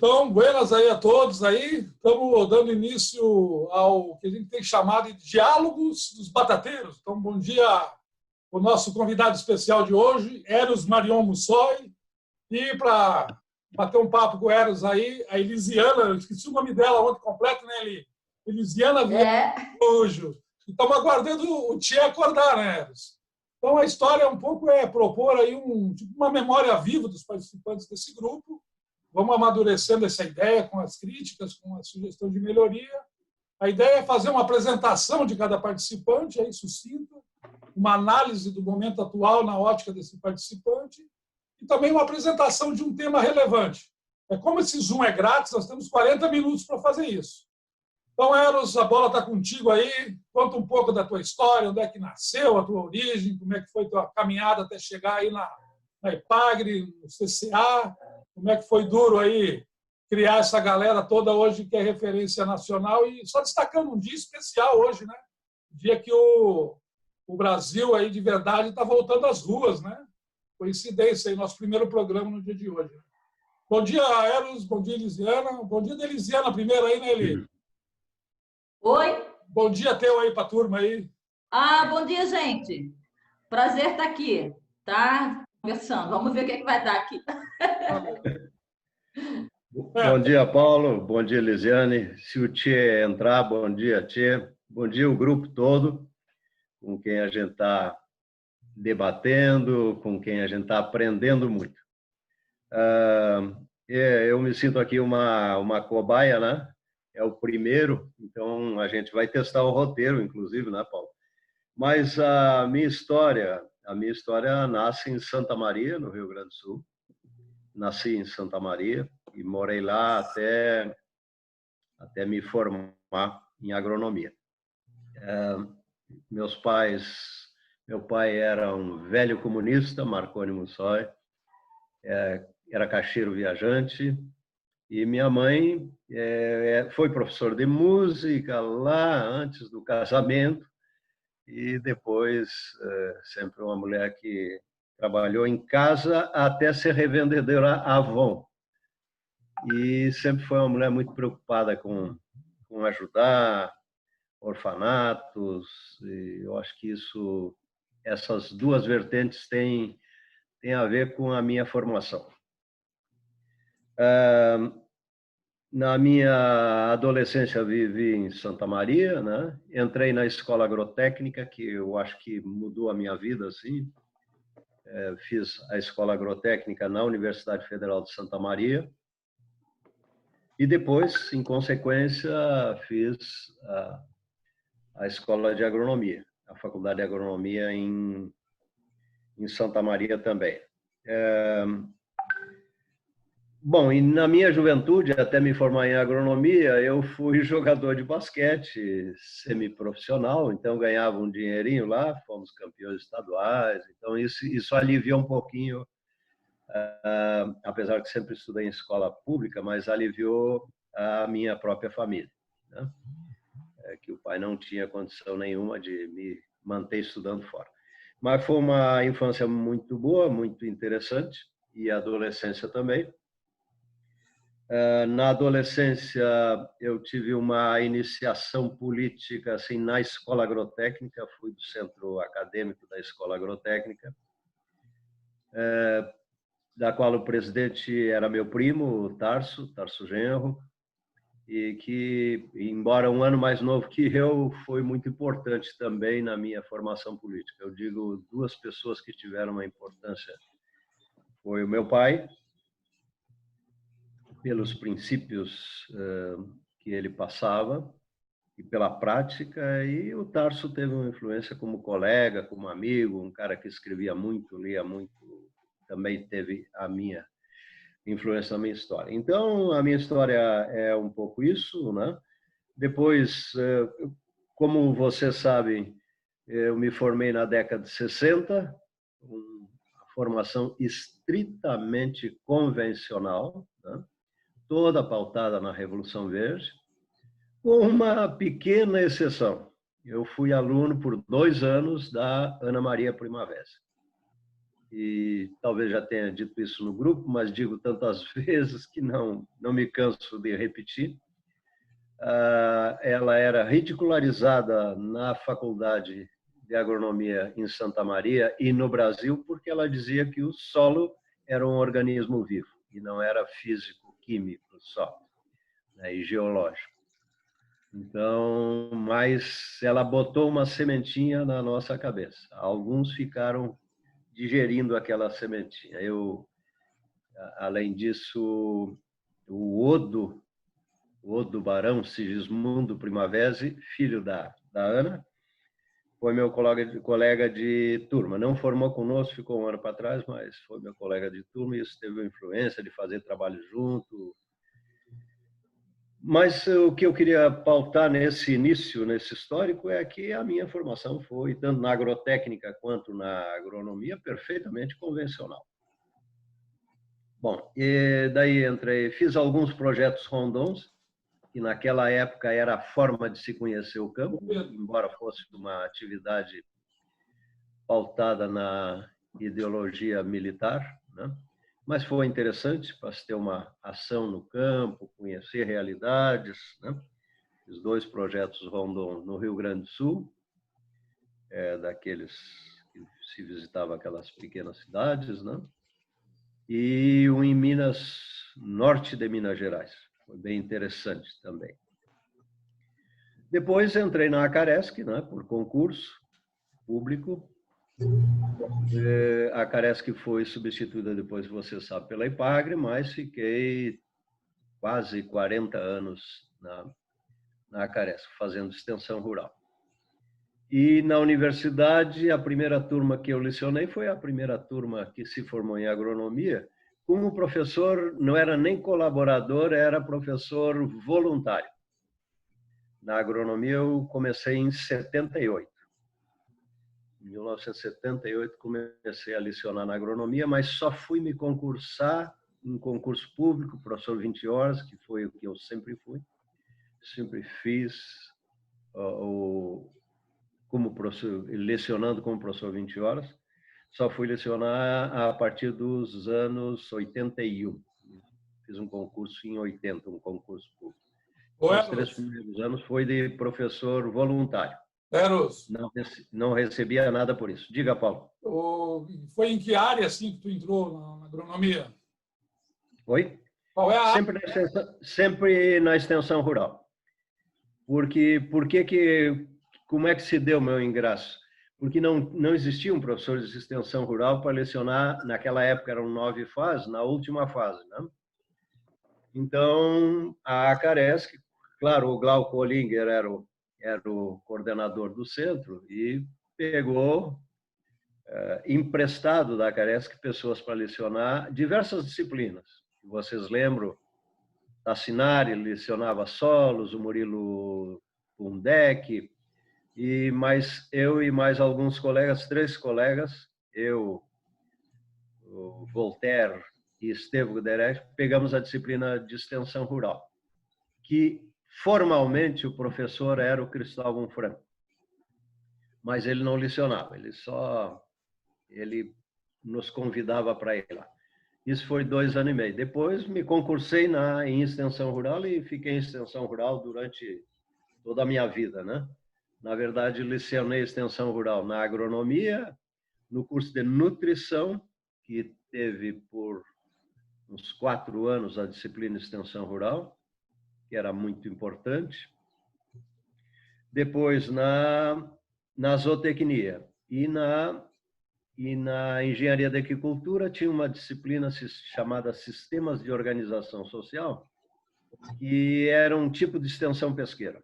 Então, buenas aí a todos aí. Estamos dando início ao que a gente tem chamado de Diálogos dos Batateiros. Então, bom dia ao nosso convidado especial de hoje, Eros Marion Mussoi. E para bater um papo com o Eros aí, a Elisiana, eu esqueci o nome dela ontem completo, né, Eli? Elisiana Vieira Araújo. Estamos aguardando o Tia acordar, né, Eros? Então, a história um pouco é propor aí uma memória viva dos participantes desse grupo. Vamos amadurecendo essa ideia com as críticas, com a sugestão de melhoria. A ideia é fazer uma apresentação de cada participante, aí sucinta, uma análise do momento atual na ótica desse participante e também uma apresentação de um tema relevante. Como esse Zoom é grátis, nós temos 40 minutos para fazer isso. Então, Eros, a bola está contigo aí. Conta um pouco da tua história, onde é que nasceu, a tua origem, como é que foi a tua caminhada até chegar aí na EPAGRE, no CCA. Como é que foi duro aí criar essa galera toda hoje que é referência nacional e só destacando um dia especial hoje, né? Dia que o Brasil aí de verdade está voltando às ruas, né? Coincidência aí, nosso primeiro programa no dia de hoje. Bom dia, Eros, bom dia, Elisiana. Bom dia da Elisiana primeiro aí, né, Eli? Oi? Bom dia teu aí para a turma aí. Bom dia, gente. Prazer estar aqui, tá? Conversando. Vamos ver o que vai dar aqui. Bom dia, Paulo. Bom dia, Elisiane. Se o Tchê entrar, bom dia, Tchê. Bom dia, o grupo todo, com quem a gente está debatendo, com quem a gente está aprendendo muito. Eu me sinto aqui uma cobaia, né? É o primeiro, então a gente vai testar o roteiro, inclusive, né, Paulo? Mas a minha história nasce em Santa Maria, no Rio Grande do Sul. Nasci em Santa Maria e morei lá até me formar em agronomia. Meu pai era um velho comunista, Marconi Mussoi, era caixeiro viajante, e minha mãe foi professora de música lá antes do casamento, e depois sempre uma mulher que trabalhou em casa até ser revendedora Avon. E sempre foi uma mulher muito preocupada com ajudar orfanatos. E eu acho que essas duas vertentes têm a ver com a minha formação. Na minha adolescência vivi em Santa Maria, né? Entrei na escola agrotécnica, que eu acho que mudou a minha vida assim. Fiz a escola agrotécnica na Universidade Federal de Santa Maria. E depois, em consequência, fiz a escola de agronomia, a faculdade de agronomia em Santa Maria também. Bom, e na minha juventude, até me formar em agronomia, eu fui jogador de basquete semiprofissional, então ganhava um dinheirinho lá, fomos campeões estaduais, então isso aliviou um pouquinho, apesar que sempre estudei em escola pública, mas aliviou a minha própria família, né? Que o pai não tinha condição nenhuma de me manter estudando fora. Mas foi uma infância muito boa, muito interessante, e a adolescência também. Na adolescência, eu tive uma iniciação política assim, na escola agrotécnica, fui do centro acadêmico da escola agrotécnica, da qual o presidente era meu primo, o Tarso Genro, e que, embora um ano mais novo que eu, foi muito importante também na minha formação política. Eu digo duas pessoas que tiveram uma importância. Foi o meu pai, pelos princípios que ele passava e pela prática, e o Tarso teve uma influência como colega, como amigo, um cara que escrevia muito, lia muito, também teve a minha influência na minha história. Então, a minha história é um pouco isso, né? Depois, como vocês sabem, eu me formei na década de 60, uma formação estritamente convencional, né? Toda pautada na Revolução Verde, com uma pequena exceção. Eu fui aluno por 2 anos da Ana Maria Primavera. e talvez já tenha dito isso no grupo, mas digo tantas vezes que não me canso de repetir. Ela era ridicularizada na Faculdade de Agronomia em Santa Maria e no Brasil porque ela dizia que o solo era um organismo vivo e não era físico-químico só, né, e geológico. Então, mas ela botou uma sementinha na nossa cabeça. Alguns ficaram digerindo aquela sementinha. Além disso, o Odo Barão Sigismundo Primavesi, filho da Ana, foi meu colega de turma. Não formou conosco, ficou um ano para trás, mas foi meu colega de turma e isso teve a influência de fazer trabalho junto. Mas o que eu queria pautar nesse início, nesse histórico, é que a minha formação foi, tanto na agrotécnica quanto na agronomia, perfeitamente convencional. Bom, e daí fiz alguns projetos rondons, que naquela época era a forma de se conhecer o campo, embora fosse uma atividade pautada na ideologia militar, né? Mas foi interessante para se ter uma ação no campo, conhecer realidades, né? Os 2 projetos Rondon no Rio Grande do Sul, daqueles que se visitava aquelas pequenas cidades, né? E um em Minas, norte de Minas Gerais. Foi bem interessante também. Depois entrei na Acaresc, né, por concurso público. A Acaresc foi substituída depois, você sabe, pela Ipagre, mas fiquei quase 40 anos na Acaresc, fazendo extensão rural. E na universidade, a primeira turma que eu lecionei foi a primeira turma que se formou em agronomia. Como professor, não era nem colaborador, era professor voluntário. Na agronomia, eu comecei em 78. Em 1978, comecei a lecionar na agronomia, mas só fui me concursar em concurso público, professor 20 horas, que foi o que eu sempre fui. Sempre fiz como professor, lecionando como professor 20 horas. Só fui lecionar a partir dos anos 81. Fiz um concurso em 80, um concurso público. Os 3 primeiros anos foi de professor voluntário. Eros, não recebia nada por isso. Diga, Paulo. Foi em que área assim, que tu entrou na agronomia? Oi? Qual é a área? Sempre na extensão rural. Como é que se deu o meu ingresso? Porque não existia um professor de extensão rural para lecionar, naquela época eram 9 fases, na última fase, né? Então, a Acaresc, claro, o Glauco Olinger era o coordenador do centro e pegou emprestado da Acaresc pessoas para lecionar diversas disciplinas. Vocês lembram, Tassinari lecionava solos, o Murilo Pundec, mas eu e mais alguns colegas, 3 colegas, eu, o Voltaire e Estevão Guderres, pegamos a disciplina de extensão rural, que formalmente o professor era o Cristóvão Franco, mas ele não lecionava, ele nos convidava para ir lá. Isso foi 2 anos e meio. Depois me concursei em extensão rural e fiquei em extensão rural durante toda a minha vida, né? Na verdade, lecionei extensão rural na agronomia, no curso de nutrição, que teve por uns 4 anos a disciplina de extensão rural, que era muito importante. Depois na zootecnia e na engenharia da agricultura tinha uma disciplina chamada Sistemas de Organização Social, que era um tipo de extensão pesqueira.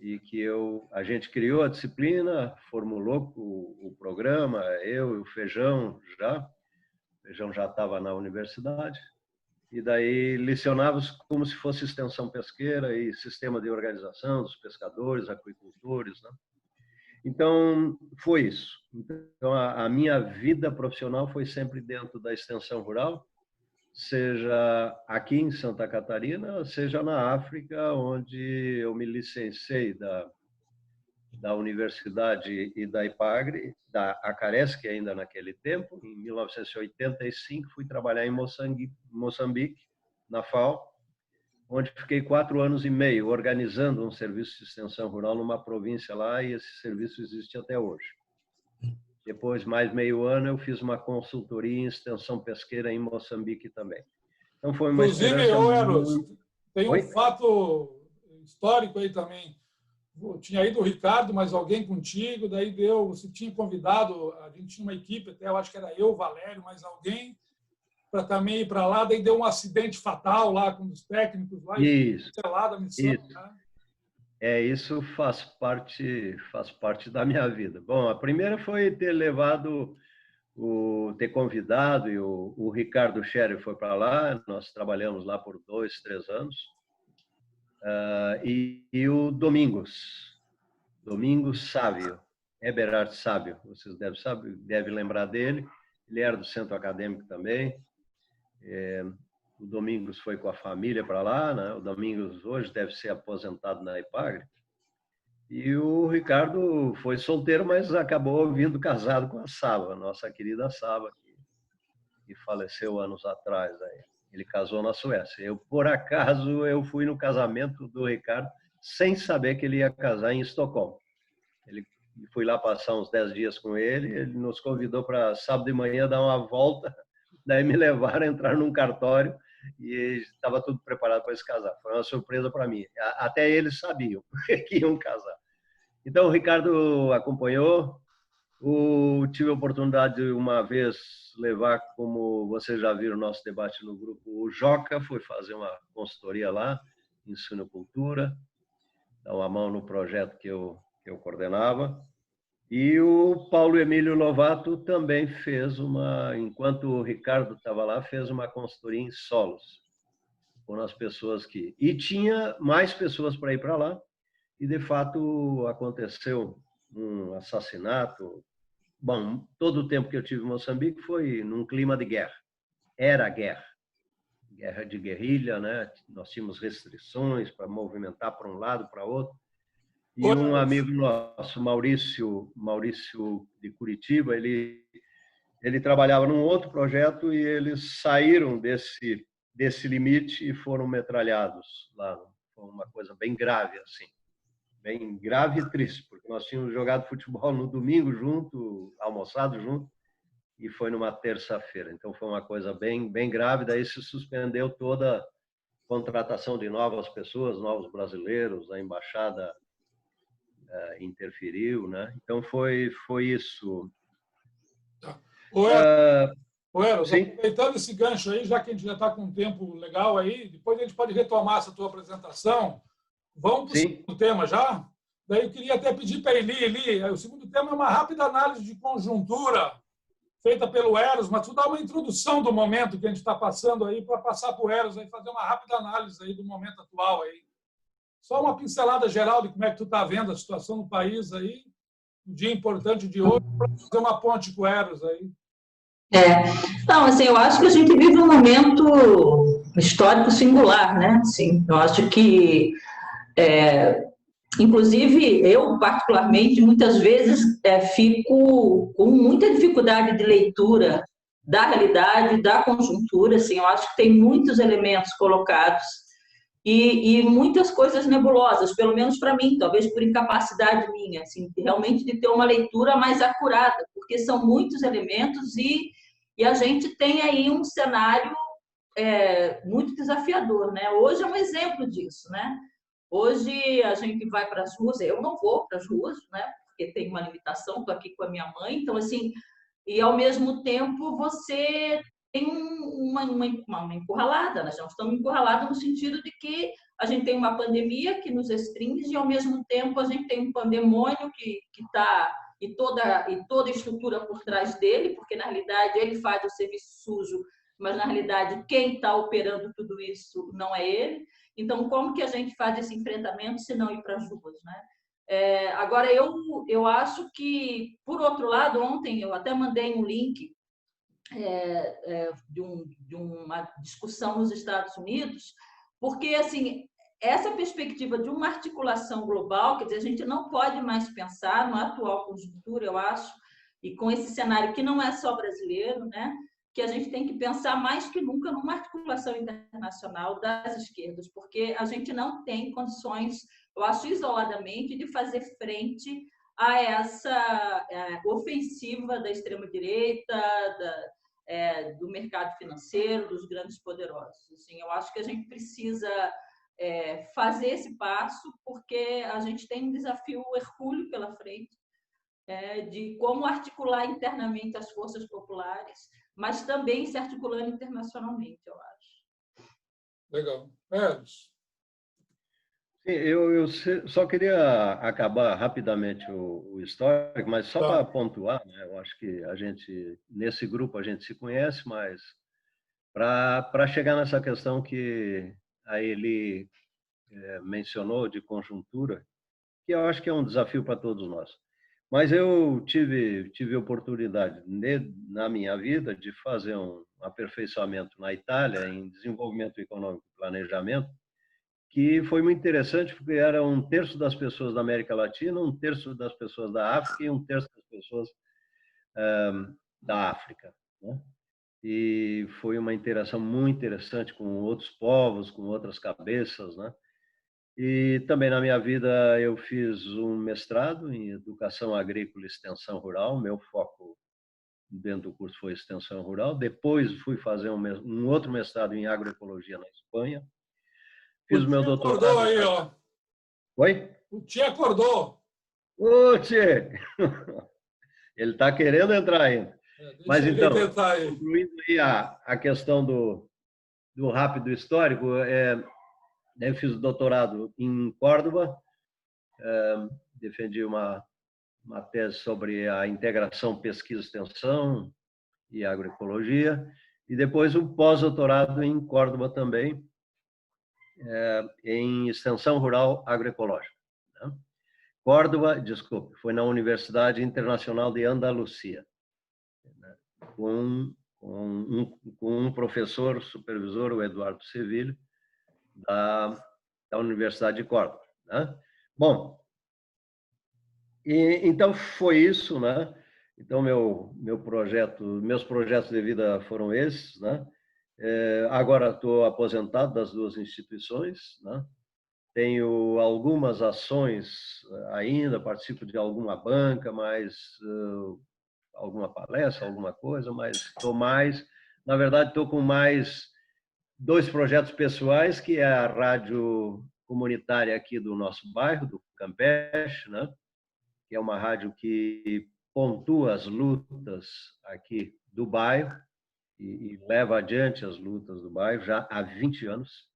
E que a gente criou a disciplina, formulou o programa, eu e o Feijão já estava na universidade, e daí lecionávamos como se fosse extensão pesqueira e sistema de organização dos pescadores, aquicultores, né? Então, foi isso. Então, a minha vida profissional foi sempre dentro da extensão rural, seja aqui em Santa Catarina, seja na África, onde eu me licenciei da Universidade e da IPAGRE, da Acaresc ainda naquele tempo. Em 1985 fui trabalhar em Moçambique, na FAO, onde fiquei 4 anos e meio organizando um serviço de extensão rural numa província lá, e esse serviço existe até hoje. Depois, mais meio ano, eu fiz uma consultoria em extensão pesqueira em Moçambique também. Então, foi uma Inclusive, experiência Eros, muito... tem um fato histórico aí também. Eu tinha ido o Ricardo, mas alguém contigo, daí você tinha convidado, a gente tinha uma equipe, até eu acho que era eu, Valério, mais alguém, para também ir para lá, daí deu um acidente fatal lá com os técnicos lá, Isso, e lá da missão. isso. Né? Isso faz parte da minha vida. Bom, a primeira foi ter levado, ter convidado, e o Ricardo Scherer foi para lá, nós trabalhamos lá por 2, 3 anos, e o Domingos Sávio, Eberhard Sábio, vocês devem lembrar dele, ele era do centro acadêmico também. O Domingos foi com a família para lá, né? O Domingos hoje deve ser aposentado na IPAGRE. E o Ricardo foi solteiro, mas acabou vindo casado com a Saba, nossa querida Saba, que faleceu anos atrás. Aí. Ele casou na Suécia. Por acaso, eu fui no casamento do Ricardo sem saber que ele ia casar em Estocolmo. Fui lá passar uns 10 dias com ele nos convidou para sábado de manhã dar uma volta, daí me levaram a entrar num cartório e estava tudo preparado para se casar. Foi uma surpresa para mim. Até eles sabiam que iam casar. Então, o Ricardo acompanhou. Tive a oportunidade de, uma vez, levar, como vocês já viram no nosso debate no grupo, o Joca foi fazer uma consultoria lá, em suinocultura, dar uma mão no projeto que eu coordenava. E o Paulo Emílio Lovato também fez enquanto o Ricardo estava lá, fez uma consultoria em solos, com as pessoas que... E tinha mais pessoas para ir para lá, e de fato aconteceu um assassinato. Bom, todo o tempo que eu tive em Moçambique foi num clima de guerra. Era guerra de guerrilha, né? Nós tínhamos restrições para movimentar para um lado, para outro. E um amigo nosso, Maurício de Curitiba, ele trabalhava num outro projeto e eles saíram desse limite e foram metralhados lá. Foi uma coisa bem grave, assim. Bem grave e triste, porque nós tínhamos jogado futebol no domingo junto, almoçado junto, e foi numa terça-feira. Então, foi uma coisa bem, bem grave. Daí se suspendeu toda a contratação de novas pessoas, novos brasileiros, a embaixada interferiu, né? Então foi isso. Eros, aproveitando esse gancho aí, já que a gente já está com um tempo legal aí, depois a gente pode retomar essa tua apresentação. Vamos para o segundo tema já? Daí eu queria até pedir para Eli, o segundo tema é uma rápida análise de conjuntura feita pelo Eros, mas tu dá uma introdução do momento que a gente está passando aí para passar para o Eros aí, fazer uma rápida análise aí do momento atual aí. Só uma pincelada geral de como é que tu está vendo a situação no país aí, um dia importante de hoje, para fazer uma ponte com o Eros aí. Não, assim, eu acho que a gente vive um momento histórico singular, né? Assim, eu acho que, inclusive, eu particularmente, muitas vezes fico com muita dificuldade de leitura da realidade, da conjuntura, assim, eu acho que tem muitos elementos colocados e muitas coisas nebulosas, pelo menos para mim, talvez por incapacidade minha, assim, realmente de ter uma leitura mais acurada, porque são muitos elementos e a gente tem aí um cenário muito desafiador, né? Hoje é um exemplo disso, né? Hoje a gente vai para as ruas, eu não vou para as ruas, né? Porque tem uma limitação, estou aqui com a minha mãe, então assim, e ao mesmo tempo você tem uma encurralada, nós já estamos encurralados no sentido de que a gente tem uma pandemia que nos restringe e ao mesmo tempo a gente tem um pandemônio que está e toda a estrutura por trás dele, porque na realidade ele faz o serviço sujo, mas na realidade quem está operando tudo isso não é ele. Então, como que a gente faz esse enfrentamento se não ir para as ruas, né? Agora, eu acho que, por outro lado, ontem eu até mandei um link de uma discussão nos Estados Unidos, porque, assim, essa perspectiva de uma articulação global, quer dizer, a gente não pode mais pensar na atual conjuntura, eu acho, e com esse cenário que não é só brasileiro, né, que a gente tem que pensar mais que nunca numa articulação internacional das esquerdas, porque a gente não tem condições, eu acho, isoladamente, de fazer frente a essa ofensiva da extrema-direita, do mercado financeiro, dos grandes poderosos. Assim, eu acho que a gente precisa fazer esse passo, porque a gente tem um desafio hercúleo pela frente, de como articular internamente as forças populares, mas também se articulando internacionalmente, eu acho. Legal. Eu só queria acabar rapidamente o histórico, mas só para pontuar, né? Eu acho que a gente, nesse grupo, a gente se conhece, mas para chegar nessa questão que a Eli mencionou de conjuntura, que eu acho que é um desafio para todos nós. Mas eu tive oportunidade na minha vida de fazer um aperfeiçoamento na Itália em desenvolvimento econômico e planejamento, que foi muito interessante porque era um terço das pessoas da América Latina, um terço das pessoas da África e um terço das pessoas da África, né? E foi uma interação muito interessante com outros povos, com outras cabeças, né? E também na minha vida eu fiz um mestrado em Educação Agrícola e Extensão Rural. Meu foco dentro do curso foi Extensão Rural. Depois fui fazer um outro mestrado em Agroecologia na Espanha. Fiz o meu doutorado... acordou aí, ó. Oi? O Tchê acordou. Ô, Tchê! Ele está querendo entrar ainda. Mas então, concluindo aí a questão do rápido histórico, eu fiz o doutorado em Córdoba, defendi uma tese sobre a integração pesquisa-extensão e agroecologia, e depois um pós-doutorado em Córdoba também, em extensão rural agroecológica. Né? Córdoba, desculpe, foi na Universidade Internacional de Andalucia, né? com um professor supervisor, o Eduardo Sevilho, da Universidade de Córdoba. Né? Bom, então foi isso, né? Então meus projetos de vida foram esses, né? Agora estou aposentado das duas instituições, né? Tenho algumas ações ainda, participo de alguma banca, mas alguma palestra, alguma coisa, mas estou mais, na verdade, estou com mais 2 projetos pessoais, que é a rádio comunitária aqui do nosso bairro, do Campeche, né? Que é uma rádio que pontua as lutas aqui do bairro e leva adiante as lutas do bairro já há 20 anos.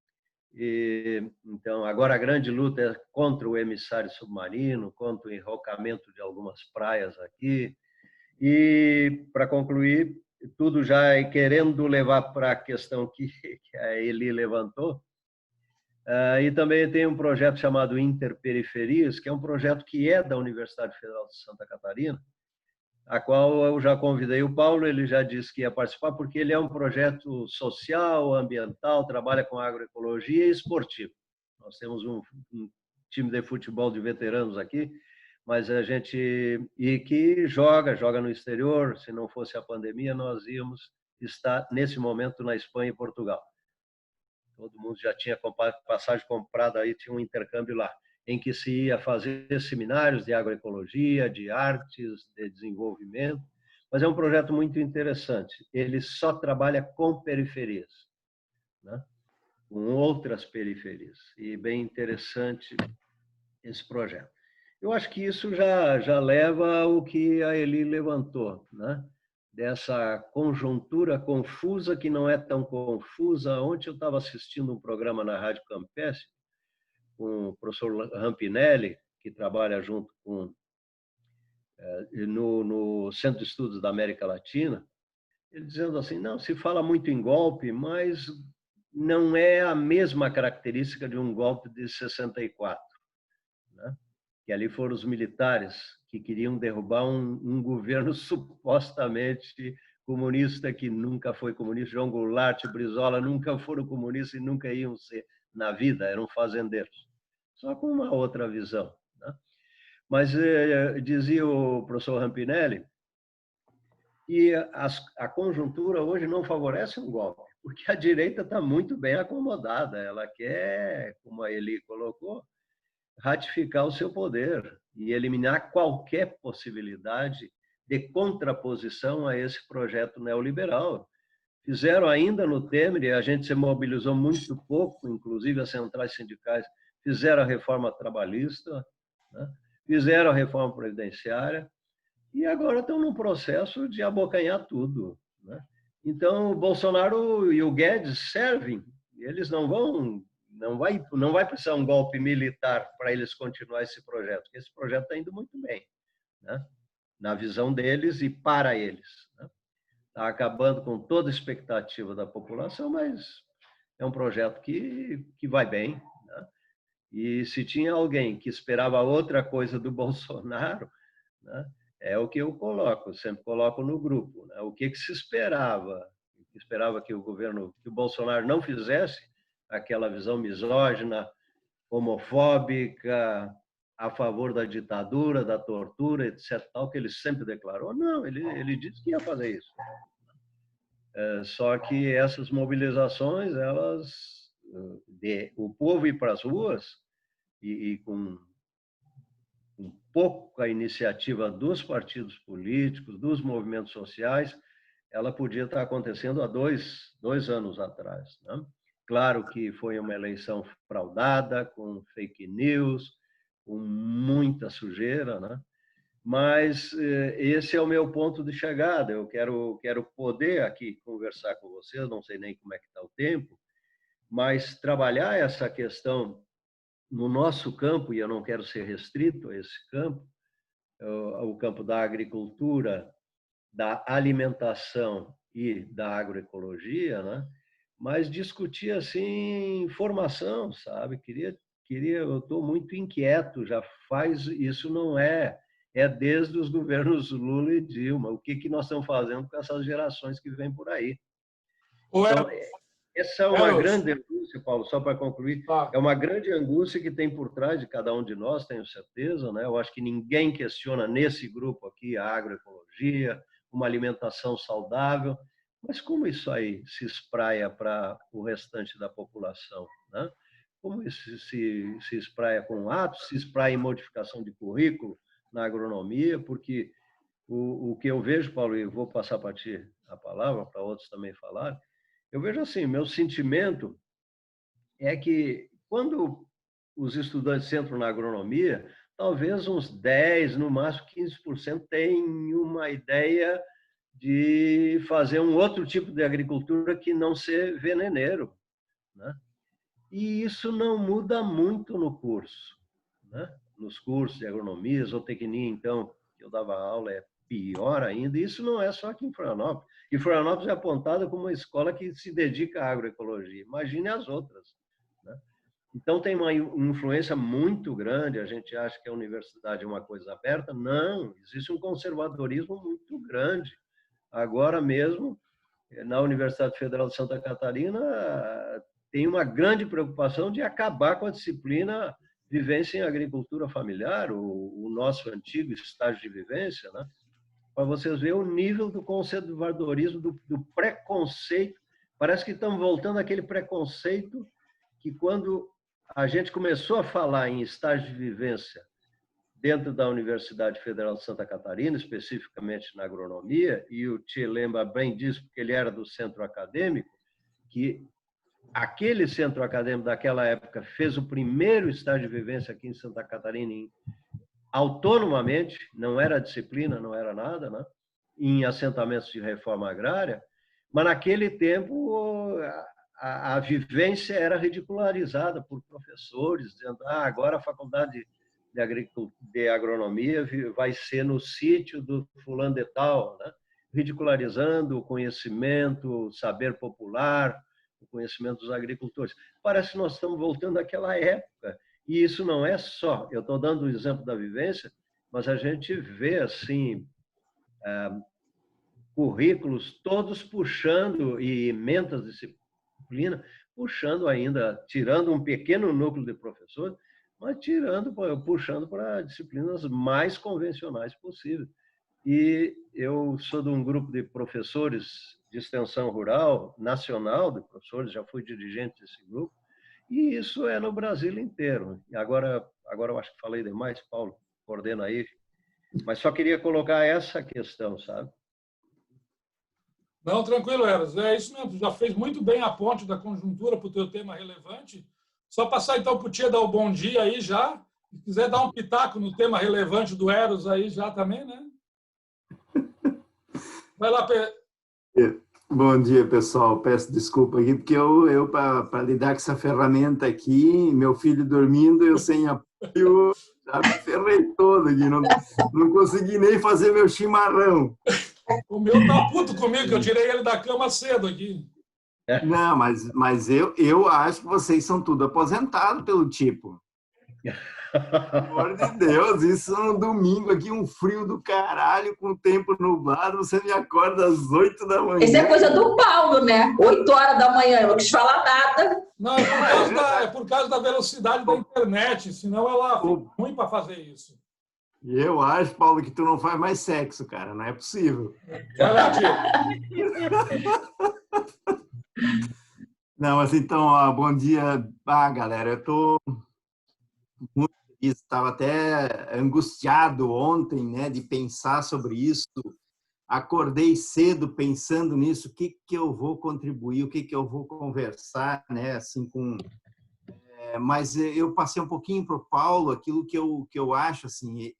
Então, agora a grande luta é contra o emissário submarino, contra o enrocamento de algumas praias aqui. E, para concluir, tudo já querendo levar para a questão que a Eli levantou. E também tem um projeto chamado Interperiferias, que é um projeto que é da Universidade Federal de Santa Catarina, a qual eu já convidei o Paulo, ele já disse que ia participar, porque ele é um projeto social, ambiental, trabalha com agroecologia e esportivo. Nós temos um time de futebol de veteranos aqui, mas a gente... E que joga no exterior. Se não fosse a pandemia, nós íamos estar, nesse momento, na Espanha e Portugal. Todo mundo já tinha passagem comprada, aí tinha um intercâmbio lá, em que se ia fazer seminários de agroecologia, de artes, de desenvolvimento, mas é um projeto muito interessante. Ele só trabalha com periferias, né? Com outras periferias, e bem interessante esse projeto. Eu acho que isso já leva ao que a Eli levantou, né? Dessa conjuntura confusa, que não é tão confusa. Ontem eu estava assistindo um programa na Rádio Campeche, com o professor Rampinelli, que trabalha junto com no Centro de Estudos da América Latina, ele dizendo assim, não, se fala muito em golpe, mas não é a mesma característica de um golpe de 64, né? Que ali foram os militares que queriam derrubar um governo supostamente comunista, que nunca foi comunista. João Goulart e Brizola nunca foram comunistas e nunca iam ser. na vida, eram fazendeiros, só com uma outra visão, né? Mas dizia o professor Rampinelli que a conjuntura hoje não favorece um golpe, porque a direita está muito bem acomodada, ela quer, como a Eli colocou, ratificar o seu poder e eliminar qualquer possibilidade de contraposição a esse projeto neoliberal. Fizeram ainda no Temer, e a gente se mobilizou muito pouco, inclusive as centrais sindicais, fizeram a reforma trabalhista, né? Fizeram a reforma previdenciária, e agora estão num processo de abocanhar tudo, né? Então, o Bolsonaro e o Guedes servem, eles não vai precisar um golpe militar para eles continuar esse projeto, porque esse projeto está indo muito bem, né? Na visão deles e para eles, né? Está acabando com toda a expectativa da população, mas é um projeto que vai bem, né? E se tinha alguém que esperava outra coisa do Bolsonaro, né, é o que eu coloco, sempre coloco no grupo, né? O que se esperava? Esperava que que o Bolsonaro não fizesse aquela visão misógina, homofóbica, a favor da ditadura, da tortura, etc., tal, que ele sempre declarou. Não, ele disse que ia fazer isso. Só que essas mobilizações, o povo ir para as ruas e com pouca iniciativa dos partidos políticos, dos movimentos sociais, ela podia estar acontecendo há dois anos atrás, né? Claro que foi uma eleição fraudada, com fake news, com muita sujeira, né? Mas esse é o meu ponto de chegada. Eu quero poder aqui conversar com vocês, não sei nem como é que está o tempo, mas trabalhar essa questão no nosso campo, e eu não quero ser restrito a esse campo, o campo da agricultura, da alimentação e da agroecologia, né? Mas discutir assim formação, sabe? Eu estou muito inquieto, já faz isso, não é desde os governos Lula e Dilma. O que nós estamos fazendo com essas gerações que vêm por aí? Então, essa é uma grande angústia, Paulo, só para concluir, é uma grande angústia que tem por trás de cada um de nós, tenho certeza, né? Eu acho que ninguém questiona nesse grupo aqui a agroecologia, uma alimentação saudável, mas como isso aí se espraia para o restante da população, né? Como isso se espraia com atos, se espraia em modificação de currículo na agronomia, porque o que eu vejo, Paulo, e vou passar para ti a palavra, para outros também falarem, eu vejo assim, meu sentimento é que quando os estudantes entram na agronomia, talvez uns 10, no máximo 15% têm uma ideia de fazer um outro tipo de agricultura que não ser veneneiro, né? E isso não muda muito no curso, né? Nos cursos de agronomia, zootecnia, então, que eu dava aula, é pior ainda. E isso não é só aqui em Florianópolis. E Florianópolis é apontada como uma escola que se dedica à agroecologia. Imagine as outras, né? Então, tem uma influência muito grande. A gente acha que a universidade é uma coisa aberta. Não, existe um conservadorismo muito grande. Agora mesmo, na Universidade Federal de Santa Catarina, tem uma grande preocupação de acabar com a disciplina Vivência em Agricultura Familiar, o nosso antigo estágio de vivência, né? Para vocês verem o nível do conservadorismo, do preconceito. Parece que estamos voltando àquele preconceito que, quando a gente começou a falar em estágio de vivência dentro da Universidade Federal de Santa Catarina, especificamente na agronomia, e o Tchê lembra bem disso, porque ele era do centro acadêmico, que aquele centro acadêmico daquela época fez o primeiro estágio de vivência aqui em Santa Catarina autonomamente, não era disciplina, não era nada, né? Em assentamentos de reforma agrária, mas naquele tempo a vivência era ridicularizada por professores, dizendo agora a faculdade de agronomia vai ser no sítio do fulano de tal, né? Ridicularizando o conhecimento, o saber popular, o conhecimento dos agricultores. Parece que nós estamos voltando àquela época. E isso não é só, eu estou dando o exemplo da vivência, mas a gente vê assim, currículos todos puxando e emendas de disciplina puxando ainda, tirando um pequeno núcleo de professores, mas puxando para disciplinas mais convencionais possível. E eu sou de um grupo de professores de extensão rural, nacional de professores, já fui dirigente desse grupo, e isso é no Brasil inteiro. E agora eu acho que falei demais, Paulo, coordena aí, mas só queria colocar essa questão, sabe? Não, tranquilo, Eros. É isso mesmo. Tu já fez muito bem a ponte da conjuntura para o teu tema relevante. Só passar então para o Tia dar o bom dia aí já. Se quiser dar um pitaco no tema relevante do Eros aí já também, né? Vai lá, Bom dia, pessoal. Peço desculpa aqui, porque eu para lidar com essa ferramenta aqui, meu filho dormindo, eu sem apoio, já me ferrei todo aqui. Não consegui nem fazer meu chimarrão. O meu tá puto comigo, que eu tirei ele da cama cedo aqui. Não, mas eu acho que vocês são tudo aposentados pelo tipo. Pelo amor de Deus, isso no domingo aqui, um frio do caralho, com o tempo nublado, você me acorda às 8 da manhã. Isso é coisa do Paulo, né? 8 horas da manhã, eu não quis falar nada. Não, é por causa da velocidade da internet, senão ela fica ruim para fazer isso. E eu acho, Paulo, que tu não faz mais sexo, cara, não é possível. Vai lá, tio. Não, mas então, bom dia. Galera, eu tô muito feliz, estava até angustiado ontem, né, de pensar sobre isso. Acordei cedo pensando nisso, o que eu vou contribuir, o que eu vou conversar, né, assim, mas eu passei um pouquinho para o Paulo aquilo que eu acho, assim,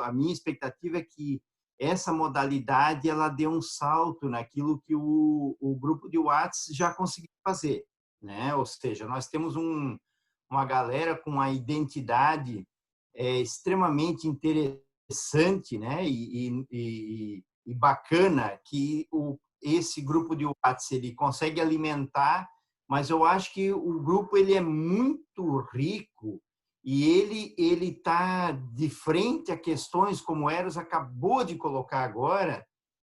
a minha expectativa é que essa modalidade ela dê um salto naquilo que o grupo de WhatsApp já conseguiu fazer, né? Ou seja, nós temos uma galera com uma identidade extremamente interessante, né? E bacana que esse grupo de WhatsApp ele consegue alimentar, mas eu acho que o grupo ele é muito rico e ele está de frente a questões como o Eros acabou de colocar agora,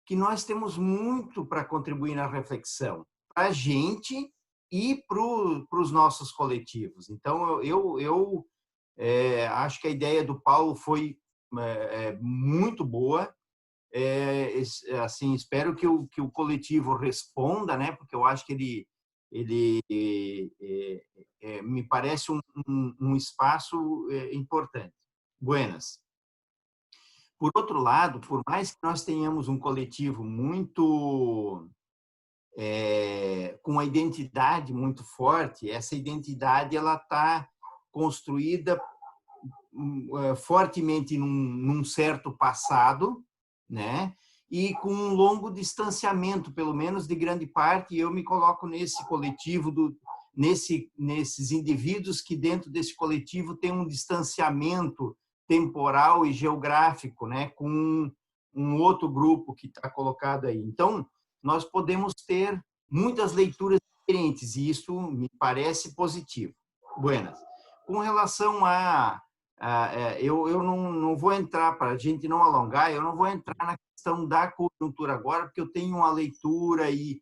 que nós temos muito para contribuir na reflexão, para a gente e para os nossos coletivos. Então, eu acho que a ideia do Paulo foi muito boa. Assim, espero que o coletivo responda, né? Porque eu acho que ele me parece um espaço importante. Buenas. Por outro lado, por mais que nós tenhamos um coletivo muito com uma identidade muito forte, essa identidade ela está construída fortemente num certo passado, né? E com um longo distanciamento, pelo menos de grande parte, e eu me coloco nesse coletivo, nesses indivíduos que dentro desse coletivo tem um distanciamento temporal e geográfico, né, com um outro grupo que está colocado aí. Então, nós podemos ter muitas leituras diferentes, e isso me parece positivo. Buenas. Com relação eu não vou entrar, para a gente não alongar, eu não vou entrar na questão da conjuntura agora, porque eu tenho uma leitura e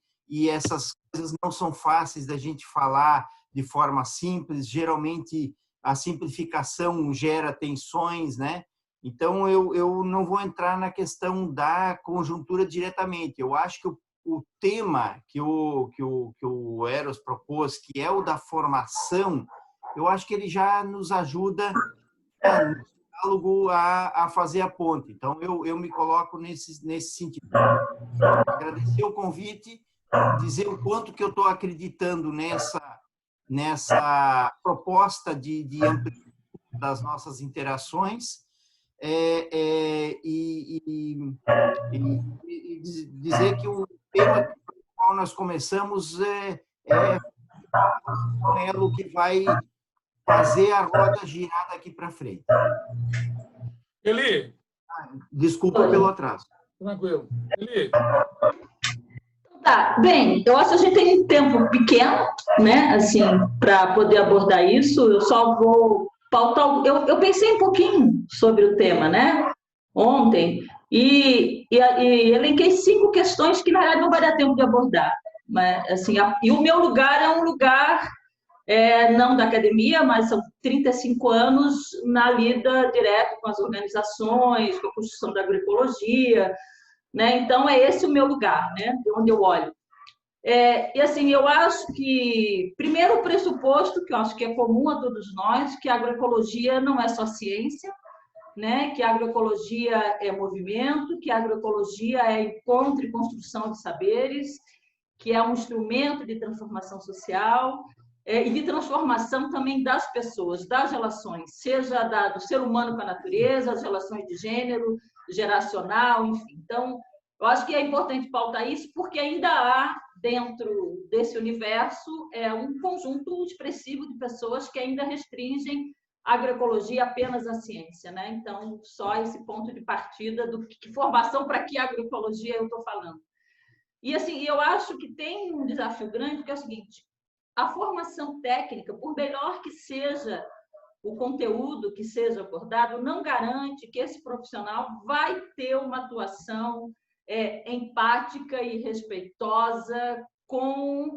essas coisas não são fáceis da gente falar de forma simples. Geralmente, a simplificação gera tensões, né? Então, eu não vou entrar na questão da conjuntura diretamente. Eu acho que o tema que o Eros propôs, que é o da formação, eu acho que ele já nos ajuda no diálogo a fazer a ponte. Então, eu me coloco nesse sentido. Agradecer o convite, dizer o quanto que eu estou acreditando nessa proposta de ampliação das nossas interações e dizer que o tema com o qual nós começamos é o que vai fazer a roda girar daqui para frente. Eli. Desculpa pelo atraso. Tranquilo. Eli. Tá, bem, eu acho que a gente tem um tempo pequeno, né, assim, para poder abordar isso. Eu só vou pautar. Eu pensei um pouquinho sobre o tema, né, ontem, e elenquei 5 questões que, na verdade, não vai dar tempo de abordar. Mas, assim, e o meu lugar é um lugar não da academia, mas são 35 anos na lida direta com as organizações, com a construção da agroecologia, né? Então, é esse o meu lugar, né? De onde eu olho. E assim, eu acho que, primeiro, o pressuposto, que eu acho que é comum a todos nós, que a agroecologia não é só ciência, né? Que a agroecologia é movimento, que a agroecologia é encontro e construção de saberes, que é um instrumento de transformação social e de transformação também das pessoas, das relações, seja do ser humano com a natureza, as relações de gênero, geracional, enfim. Então, eu acho que é importante pautar isso, porque ainda há, dentro desse universo, um conjunto expressivo de pessoas que ainda restringem a agroecologia apenas à ciência, né? Então, só esse ponto de partida do que formação para que agroecologia eu estou falando. E assim, eu acho que tem um desafio grande, que é o seguinte: a formação técnica, por melhor que seja o conteúdo que seja abordado, não garante que esse profissional vai ter uma atuação empática e respeitosa com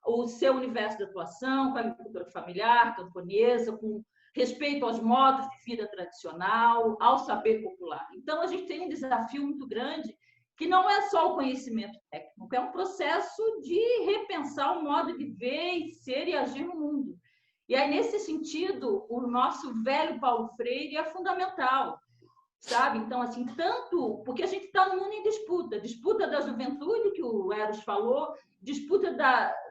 o seu universo de atuação, com a agricultura familiar, camponesa, com respeito aos modos de vida tradicional, ao saber popular. Então, a gente tem um desafio muito grande, que não é só o conhecimento técnico, é um processo de repensar o modo de ver e ser e agir no mundo. E aí, nesse sentido, o nosso velho Paulo Freire é fundamental, sabe? Então, assim, tanto porque a gente está num mundo em disputa da juventude, que o Eros falou, disputa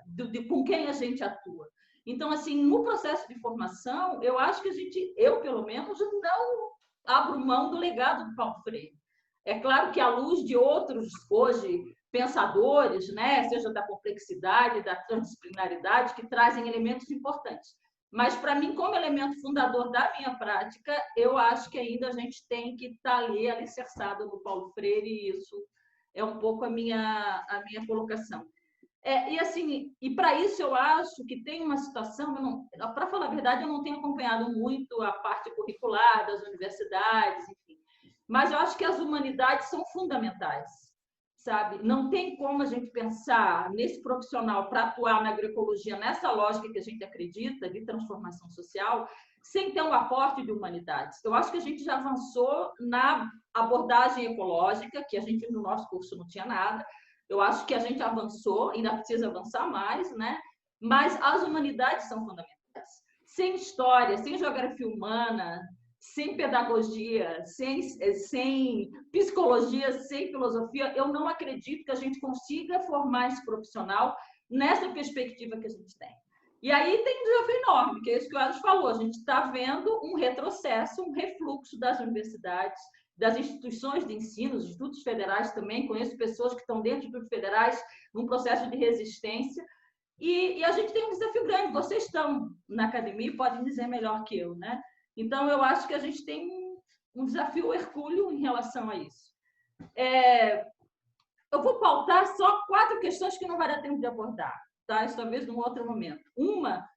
de com quem a gente atua. Então, assim, no processo de formação, eu acho que eu pelo menos, não abro mão do legado do Paulo Freire. É claro que, à luz de outros, hoje, pensadores, né, seja da complexidade, da transdisciplinaridade, que trazem elementos importantes. Mas, para mim, como elemento fundador da minha prática, eu acho que ainda a gente tem que estar ali alicerçado no Paulo Freire, e isso é um pouco a minha colocação. E assim, e para isso eu acho que tem uma situação, para falar a verdade, eu não tenho acompanhado muito a parte curricular das universidades, enfim, mas eu acho que as humanidades são fundamentais, sabe? Não tem como a gente pensar nesse profissional para atuar na agroecologia, nessa lógica que a gente acredita de transformação social, sem ter um aporte de humanidades. Eu acho que a gente já avançou na abordagem ecológica, que a gente no nosso curso não tinha nada. Eu acho que a gente avançou, ainda precisa avançar mais, né? Mas as humanidades são fundamentais. Sem história, sem geografia humana, sem pedagogia, sem psicologia, sem filosofia, eu não acredito que a gente consiga formar esse profissional nessa perspectiva que a gente tem. E aí tem um desafio enorme, que é isso que o Eros falou. A gente está vendo um retrocesso, um refluxo das universidades, das instituições de ensino, os institutos federais também. Conheço pessoas que estão dentro de institutos federais num processo de resistência. E a gente tem um desafio grande. Vocês estão na academia e podem dizer melhor que eu, né? Então, eu acho que a gente tem um desafio hercúleo em relação a isso. Eu vou pautar só 4 questões que não vai dar tempo de abordar, tá? Isso talvez num outro momento. Uma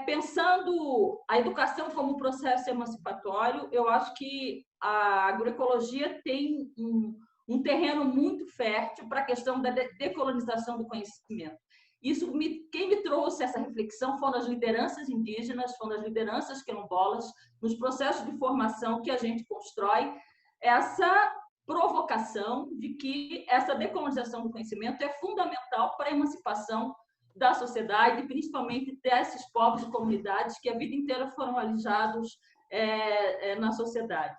pensando a educação como processo emancipatório, eu acho que a agroecologia tem um terreno muito fértil para a questão da decolonização do conhecimento. Quem me trouxe essa reflexão foram as lideranças indígenas, foram as lideranças quilombolas, nos processos de formação que a gente constrói, essa provocação de que essa decolonização do conhecimento é fundamental para a emancipação da sociedade, principalmente desses povos e comunidades que a vida inteira foram alijados na sociedade.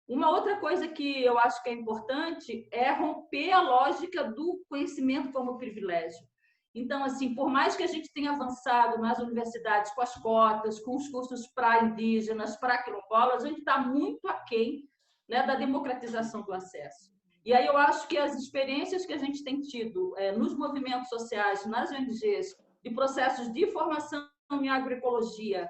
Uma outra coisa que eu acho que é importante é romper a lógica do conhecimento como privilégio. Então, assim, por mais que a gente tenha avançado nas universidades com as cotas, com os cursos para indígenas, para quilombolas, a gente está muito aquém, né, da democratização do acesso. E aí eu acho que as experiências que a gente tem tido nos movimentos sociais, nas ONGs, de processos de formação em agroecologia,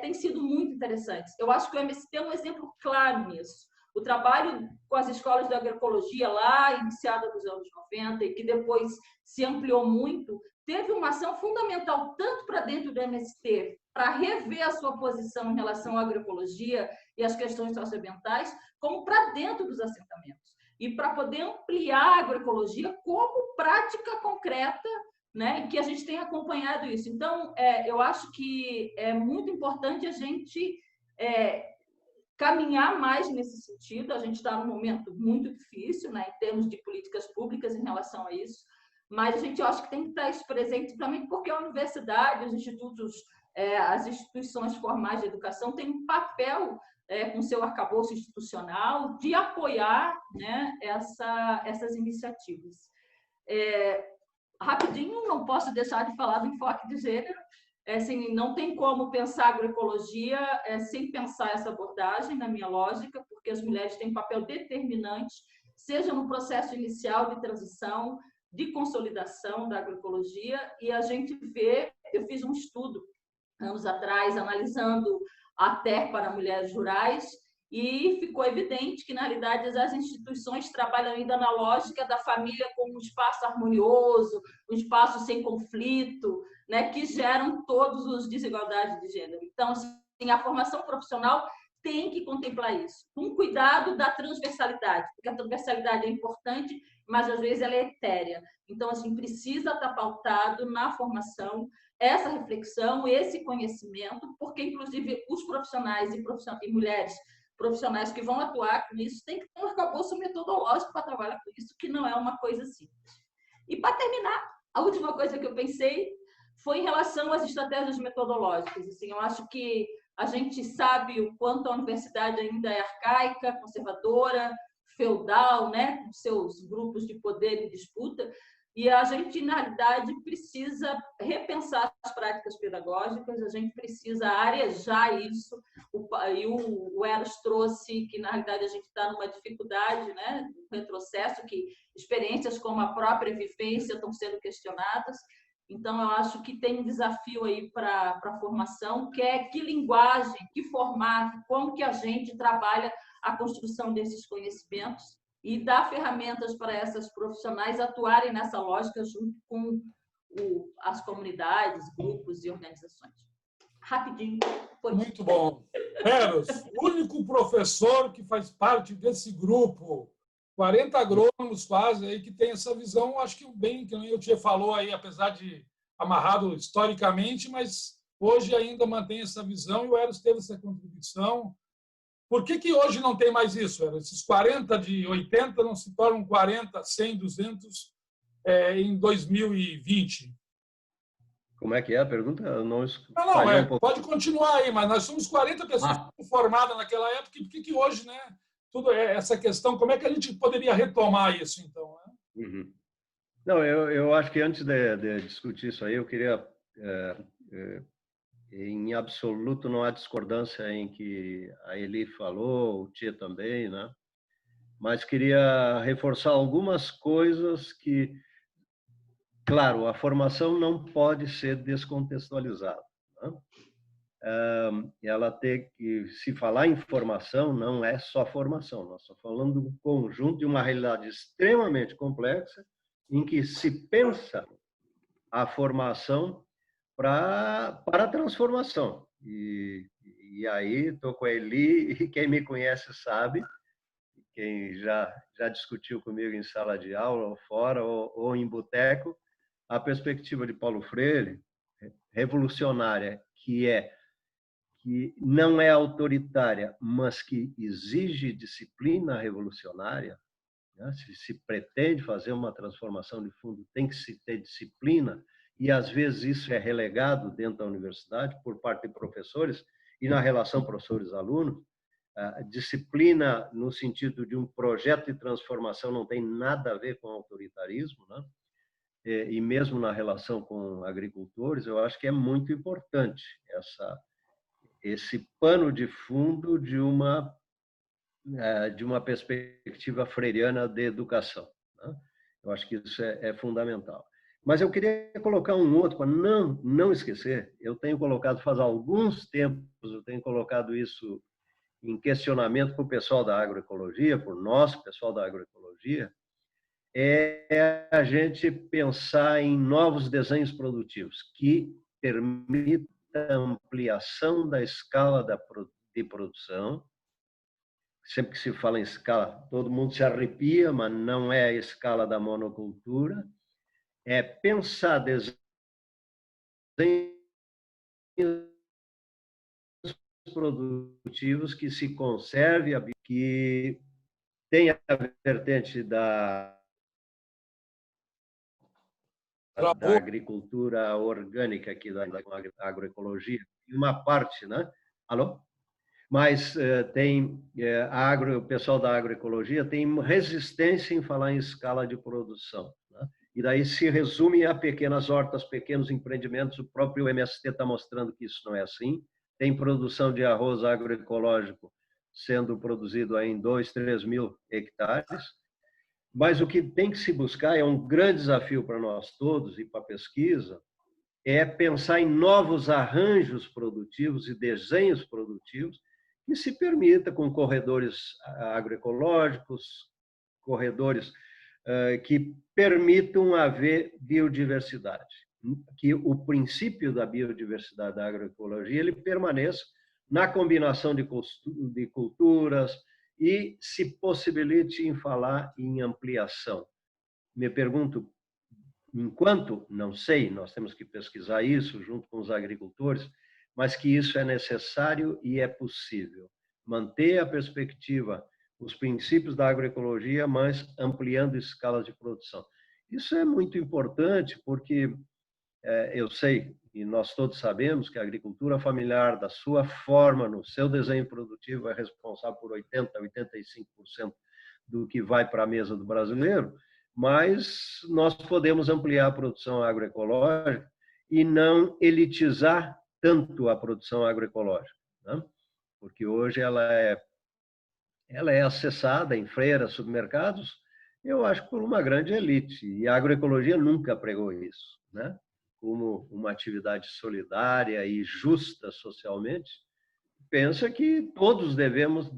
têm sido muito interessantes. Eu acho que o MST é um exemplo claro nisso. O trabalho com as escolas de agroecologia lá, iniciada nos anos 90, e que depois se ampliou muito, teve uma ação fundamental tanto para dentro do MST, para rever a sua posição em relação à agroecologia e às questões socioambientais, como para dentro dos assentamentos. e para poder ampliar a agroecologia como prática concreta, né, que a gente tem acompanhado isso. Então, eu acho que é muito importante a gente caminhar mais nesse sentido. A gente está num momento muito difícil, né, em termos de políticas públicas em relação a isso, mas a gente acha que tem que estar isso presente também porque a universidade, os institutos, as instituições formais de educação têm um papel com seu arcabouço institucional de apoiar, né, essas iniciativas. Rapidinho, não posso deixar de falar do enfoque de gênero. Assim, não tem como pensar agroecologia sem pensar essa abordagem, na minha lógica, porque as mulheres têm um papel determinante, seja no processo inicial de transição, de consolidação da agroecologia, e a gente vê, eu fiz um estudo anos atrás, analisando a TER para mulheres rurais, e ficou evidente que, na realidade, as instituições trabalham ainda na lógica da família como um espaço harmonioso, um espaço sem conflito, né, que geram todas as desigualdades de gênero. Então, assim, a formação profissional tem que contemplar isso, com cuidado da transversalidade, porque a transversalidade é importante, mas às vezes ela é etérea. Então, assim, precisa estar pautado na formação essa reflexão, esse conhecimento, porque, inclusive, os profissionais e mulheres profissionais que vão atuar com isso têm que ter um arcabouço metodológico para trabalhar com isso, que não é uma coisa simples. E, para terminar, a última coisa que eu pensei foi em relação às estratégias metodológicas. Assim, eu acho que a gente sabe o quanto a universidade ainda é arcaica, conservadora, feudal, né, com seus grupos de poder e disputa, e a gente, na realidade, precisa repensar as práticas pedagógicas, a gente precisa arejar isso. E o Eros trouxe que, na realidade, a gente está numa dificuldade, né, um retrocesso, que experiências como a própria vivência estão sendo questionadas. Então, eu acho que tem um desafio aí para a formação, que é que linguagem, que formato, como que a gente trabalha a construção desses conhecimentos e dar ferramentas para essas profissionais atuarem nessa lógica junto com as comunidades, grupos e organizações. Rapidinho. Muito bom. Eros, o único professor que faz parte desse grupo, 40 agrônomos quase, aí, que tem essa visão, acho que bem, que o Tia falou aí, apesar de amarrado historicamente, mas hoje ainda mantém essa visão e o Eros teve essa contribuição. Por que hoje não tem mais isso? Esses 40 de 80 não se tornam 40, 100, 200 em 2020? Como é que é a pergunta? Eu não pode continuar aí, mas nós somos 40 pessoas formadas naquela época, e por que hoje, né, tudo essa questão, como é que a gente poderia retomar isso, então? Né? Uhum. Não, eu acho que antes de discutir isso aí, eu queria... em absoluto não há discordância em que a Eli falou, o Tia também, né? Mas queria reforçar algumas coisas que, claro, a formação não pode ser descontextualizada, né? Ela tem que, se falar em formação, não é só formação, nós estamos falando de um conjunto, de uma realidade extremamente complexa, em que se pensa a formação para a transformação. E aí estou com a Eli, e quem me conhece sabe, quem já discutiu comigo em sala de aula, ou fora, ou em boteco, a perspectiva de Paulo Freire, revolucionária, que não é autoritária, mas que exige disciplina revolucionária, né? Se pretende fazer uma transformação de fundo, tem que se ter disciplina, e às vezes isso é relegado dentro da universidade por parte de professores, e na relação professores-alunos, a disciplina no sentido de um projeto de transformação não tem nada a ver com autoritarismo, né? E mesmo na relação com agricultores, eu acho que é muito importante esse pano de fundo de uma perspectiva freiriana de educação, né? Eu acho que isso é fundamental. Mas eu queria colocar um outro, para não esquecer, eu tenho colocado, faz alguns tempos, eu tenho colocado isso em questionamento para o pessoal da agroecologia, por nós, pessoal da agroecologia, é a gente pensar em novos desenhos produtivos que permitam a ampliação da escala de produção, sempre que se fala em escala, todo mundo se arrepia, mas não é a escala da monocultura, é pensar desenhos produtivos que se conserve, que tenha a vertente da agricultura orgânica, aqui da agroecologia, uma parte, né? Alô? Mas o pessoal da agroecologia tem resistência em falar em escala de produção, né? E daí se resume a pequenas hortas, pequenos empreendimentos. O próprio MST está mostrando que isso não é assim. Tem produção de arroz agroecológico sendo produzido aí em 2, 3 mil hectares. Mas o que tem que se buscar é um grande desafio para nós todos e para a pesquisa, é pensar em novos arranjos produtivos e desenhos produtivos que se permita, com corredores agroecológicos, corredores que permitam haver biodiversidade. Que o princípio da biodiversidade da agroecologia ele permaneça na combinação de culturas e se possibilite em falar em ampliação. Me pergunto, enquanto, não sei, nós temos que pesquisar isso junto com os agricultores, mas que isso é necessário e é possível. Manter a perspectiva, os princípios da agroecologia, mas ampliando escalas de produção. Isso é muito importante porque eu sei, e nós todos sabemos, que a agricultura familiar, da sua forma, no seu desenho produtivo, é responsável por 80%, 85% do que vai para a mesa do brasileiro, mas nós podemos ampliar a produção agroecológica e não elitizar tanto a produção agroecológica, né? Porque hoje ela é acessada em feiras, supermercados, eu acho, por uma grande elite, e a agroecologia nunca pregou isso, né? Como uma atividade solidária e justa socialmente, pensa que todos devemos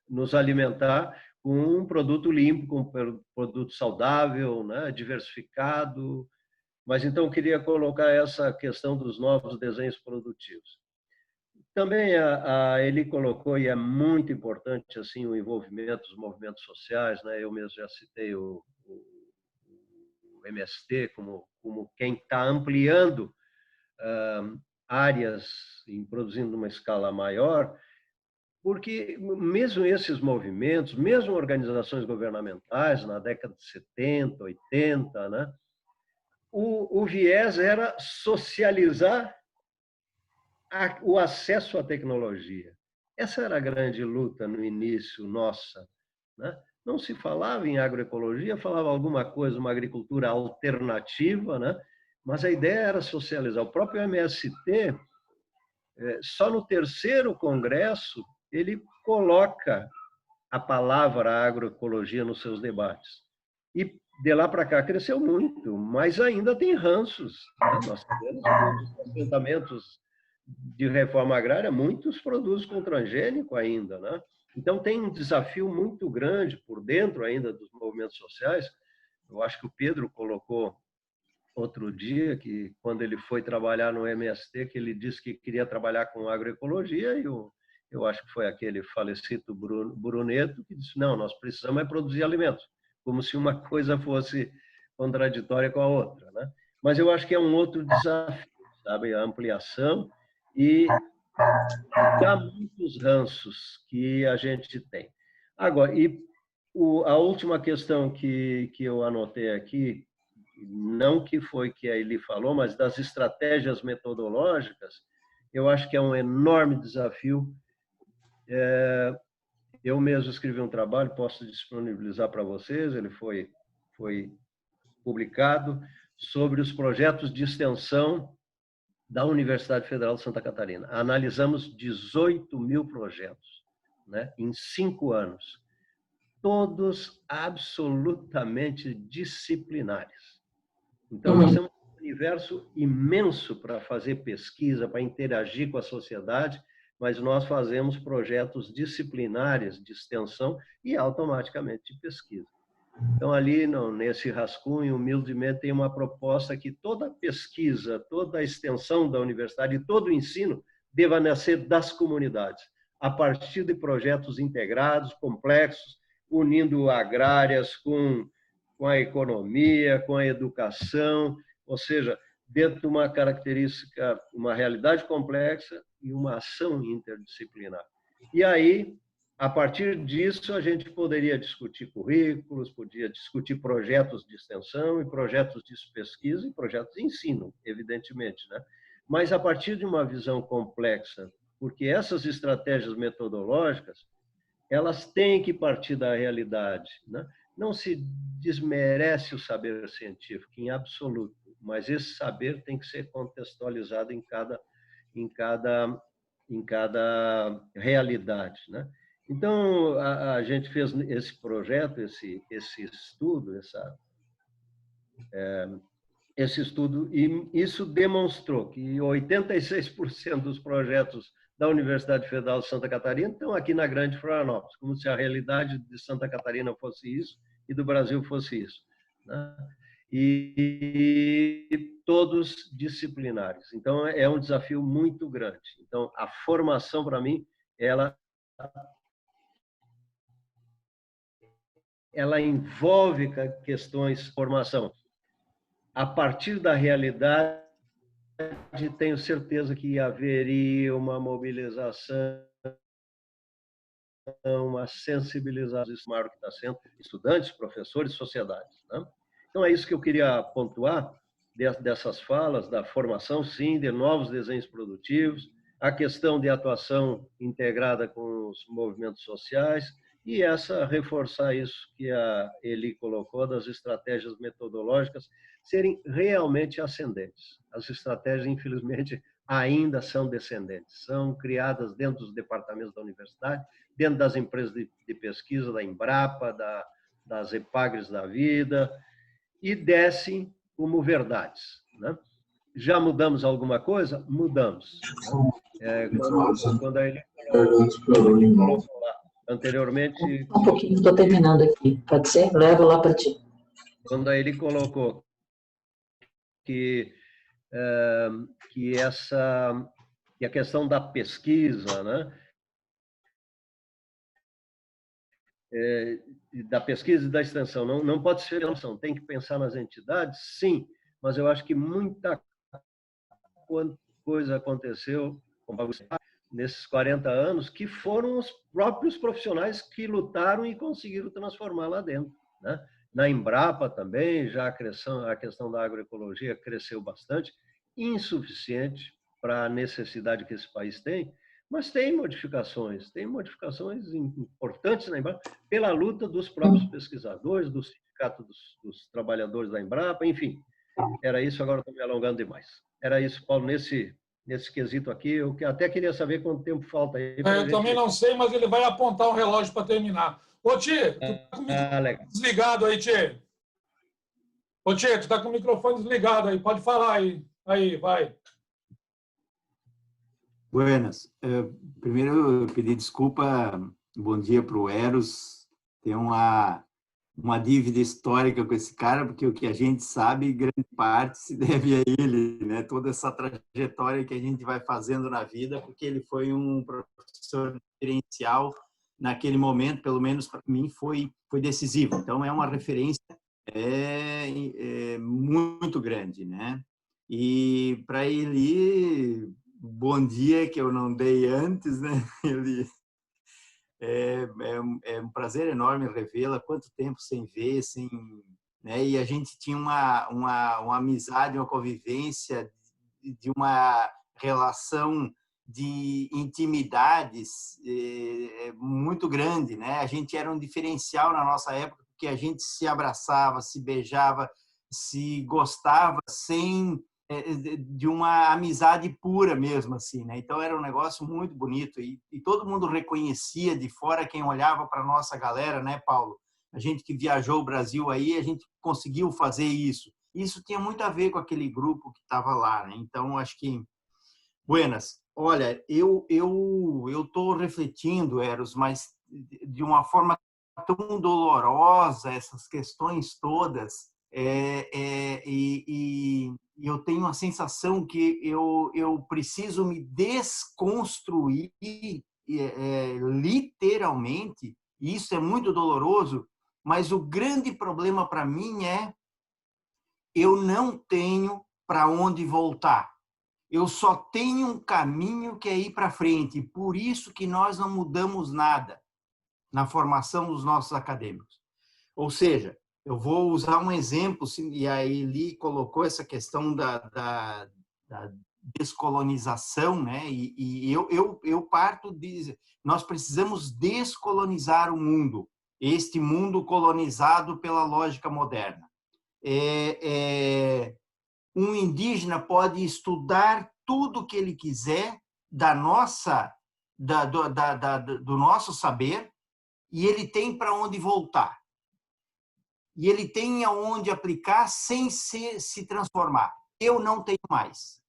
nos alimentar com um produto limpo, com um produto saudável, né, diversificado. Mas então eu queria colocar essa questão dos novos desenhos produtivos. Também a Eli colocou, e é muito importante assim, o envolvimento dos movimentos sociais, né? Eu mesmo já citei o MST como quem está ampliando áreas e produzindo uma escala maior, porque mesmo esses movimentos, mesmo organizações governamentais, na década de 70, 80, né, o viés era socializar o acesso à tecnologia. Essa era a grande luta no início nossa, né? Não se falava em agroecologia, falava alguma coisa, uma agricultura alternativa, né? Mas a ideia era socializar. O próprio MST, só no terceiro congresso, ele coloca a palavra agroecologia nos seus debates. E de lá para cá cresceu muito, mas ainda tem ranços, né? Nós temos os assentamentos de reforma agrária, muitos produzem com transgênico ainda, né? Então tem um desafio muito grande por dentro ainda dos movimentos sociais. Eu acho que o Pedro colocou outro dia que quando ele foi trabalhar no MST, que ele disse que queria trabalhar com agroecologia, e eu acho que foi aquele falecido Bruneto que disse, não, nós precisamos é produzir alimentos, como se uma coisa fosse contraditória com a outra, né? Mas eu acho que é um outro desafio, sabe, a ampliação e dá muitos ranços que a gente tem. Agora, a última questão que eu anotei aqui, não que foi que a Eli falou, mas das estratégias metodológicas, eu acho que é um enorme desafio. Eu mesmo escrevi um trabalho, posso disponibilizar para vocês, ele foi publicado, sobre os projetos de extensão da Universidade Federal de Santa Catarina. Analisamos 18 mil projetos, né, em 5 anos, todos absolutamente disciplinares. Então, nós temos um universo imenso para fazer pesquisa, para interagir com a sociedade, mas nós fazemos projetos disciplinares de extensão e automaticamente de pesquisa. Então, ali nesse rascunho, humildemente, tem uma proposta que toda a pesquisa, toda a extensão da universidade e todo o ensino deva nascer das comunidades. a partir de projetos integrados, complexos, unindo agrárias com a economia, com a educação, ou seja, dentro de uma característica, uma realidade complexa e uma ação interdisciplinar. E aí, a partir disso, a gente poderia discutir currículos, podia discutir projetos de extensão e projetos de pesquisa e projetos de ensino, evidentemente, né? Mas a partir de uma visão complexa, porque essas estratégias metodológicas, elas têm que partir da realidade, né? Não se desmerece o saber científico, em absoluto, mas esse saber tem que ser contextualizado em cada realidade, né? Então, a gente fez esse projeto, esse estudo, esse estudo, e isso demonstrou que 86% dos projetos da Universidade Federal de Santa Catarina estão aqui na Grande Florianópolis, como se a realidade de Santa Catarina fosse isso e do Brasil fosse isso, né? E todos disciplinares. Então, é um desafio muito grande. Então, a formação, para mim, ela envolve questões de formação. A partir da realidade, tenho certeza que haveria uma mobilização, uma sensibilização, isso maior que está sendo, estudantes, professores, sociedades, né? Então, é isso que eu queria pontuar dessas falas, da formação, sim, de novos desenhos produtivos, a questão de atuação integrada com os movimentos sociais, e reforçar isso que a Eli colocou, das estratégias metodológicas serem realmente ascendentes. As estratégias, infelizmente, ainda são descendentes, são criadas dentro dos departamentos da universidade, dentro das empresas de pesquisa, da Embrapa, das EPAGRES da vida, e descem como verdades, né? Já mudamos alguma coisa? Mudamos, né? Quando a Eli colocou lá, anteriormente... Um pouquinho, estou terminando aqui. Pode ser? Levo lá para ti. Quando ele colocou que a questão da pesquisa, né? Da pesquisa e da extensão não pode ser extensão, tem que pensar nas entidades, sim, mas eu acho que muita coisa aconteceu nesses 40 anos, que foram os próprios profissionais que lutaram e conseguiram transformar lá dentro, né? Na Embrapa também, já a questão da agroecologia cresceu bastante, insuficiente para a necessidade que esse país tem, mas tem modificações importantes na Embrapa, pela luta dos próprios pesquisadores, do sindicato dos trabalhadores da Embrapa, enfim. Era isso, agora estou me alongando demais. Era isso, Paulo, nesse quesito aqui. Eu até queria saber quanto tempo falta aí. Eu também não sei, mas ele vai apontar um relógio para terminar. Ô, Tchê, tu está com o microfone desligado aí, Tchê. Ô, Tchê, tu está com o microfone desligado aí. Pode falar aí. Aí, vai. Buenas. Primeiro, eu pedi desculpa. Bom dia para o Eros. Tem uma dívida histórica com esse cara, porque o que a gente sabe, grande parte se deve a ele, né? Toda essa trajetória que a gente vai fazendo na vida, porque ele foi um professor diferencial naquele momento, pelo menos para mim, foi decisivo. Então, é uma referência muito grande, né? E para ele, bom dia, que eu não dei antes, né? Ele... É um prazer enorme revê-la. Quanto tempo sem ver, né? E a gente tinha uma amizade, uma convivência, de uma relação de intimidades muito grande, né? A gente era um diferencial na nossa época, porque a gente se abraçava, se beijava, se gostava sem... de uma amizade pura mesmo, assim, né? Então era um negócio muito bonito e todo mundo reconhecia de fora, quem olhava para nossa galera, né, Paulo? A gente que viajou o Brasil aí, a gente conseguiu fazer isso. Isso tinha muito a ver com aquele grupo que estava lá, né? Então acho que... Buenas. Olha, eu estou refletindo, Eros, mas de uma forma tão dolorosa, essas questões todas, e eu tenho a sensação que eu preciso me desconstruir literalmente, e isso é muito doloroso, mas o grande problema para mim é eu não tenho para onde voltar. Eu só tenho um caminho que é ir para frente. Por isso que nós não mudamos nada na formação dos nossos acadêmicos. Ou seja, eu vou usar um exemplo, e a Eli colocou essa questão da descolonização, né? E eu parto de... Nós precisamos descolonizar o mundo, este mundo colonizado pela lógica moderna. Um indígena pode estudar tudo o que ele quiser do nosso saber, e ele tem para onde voltar. E ele tem aonde aplicar sem se transformar. Eu não tenho mais.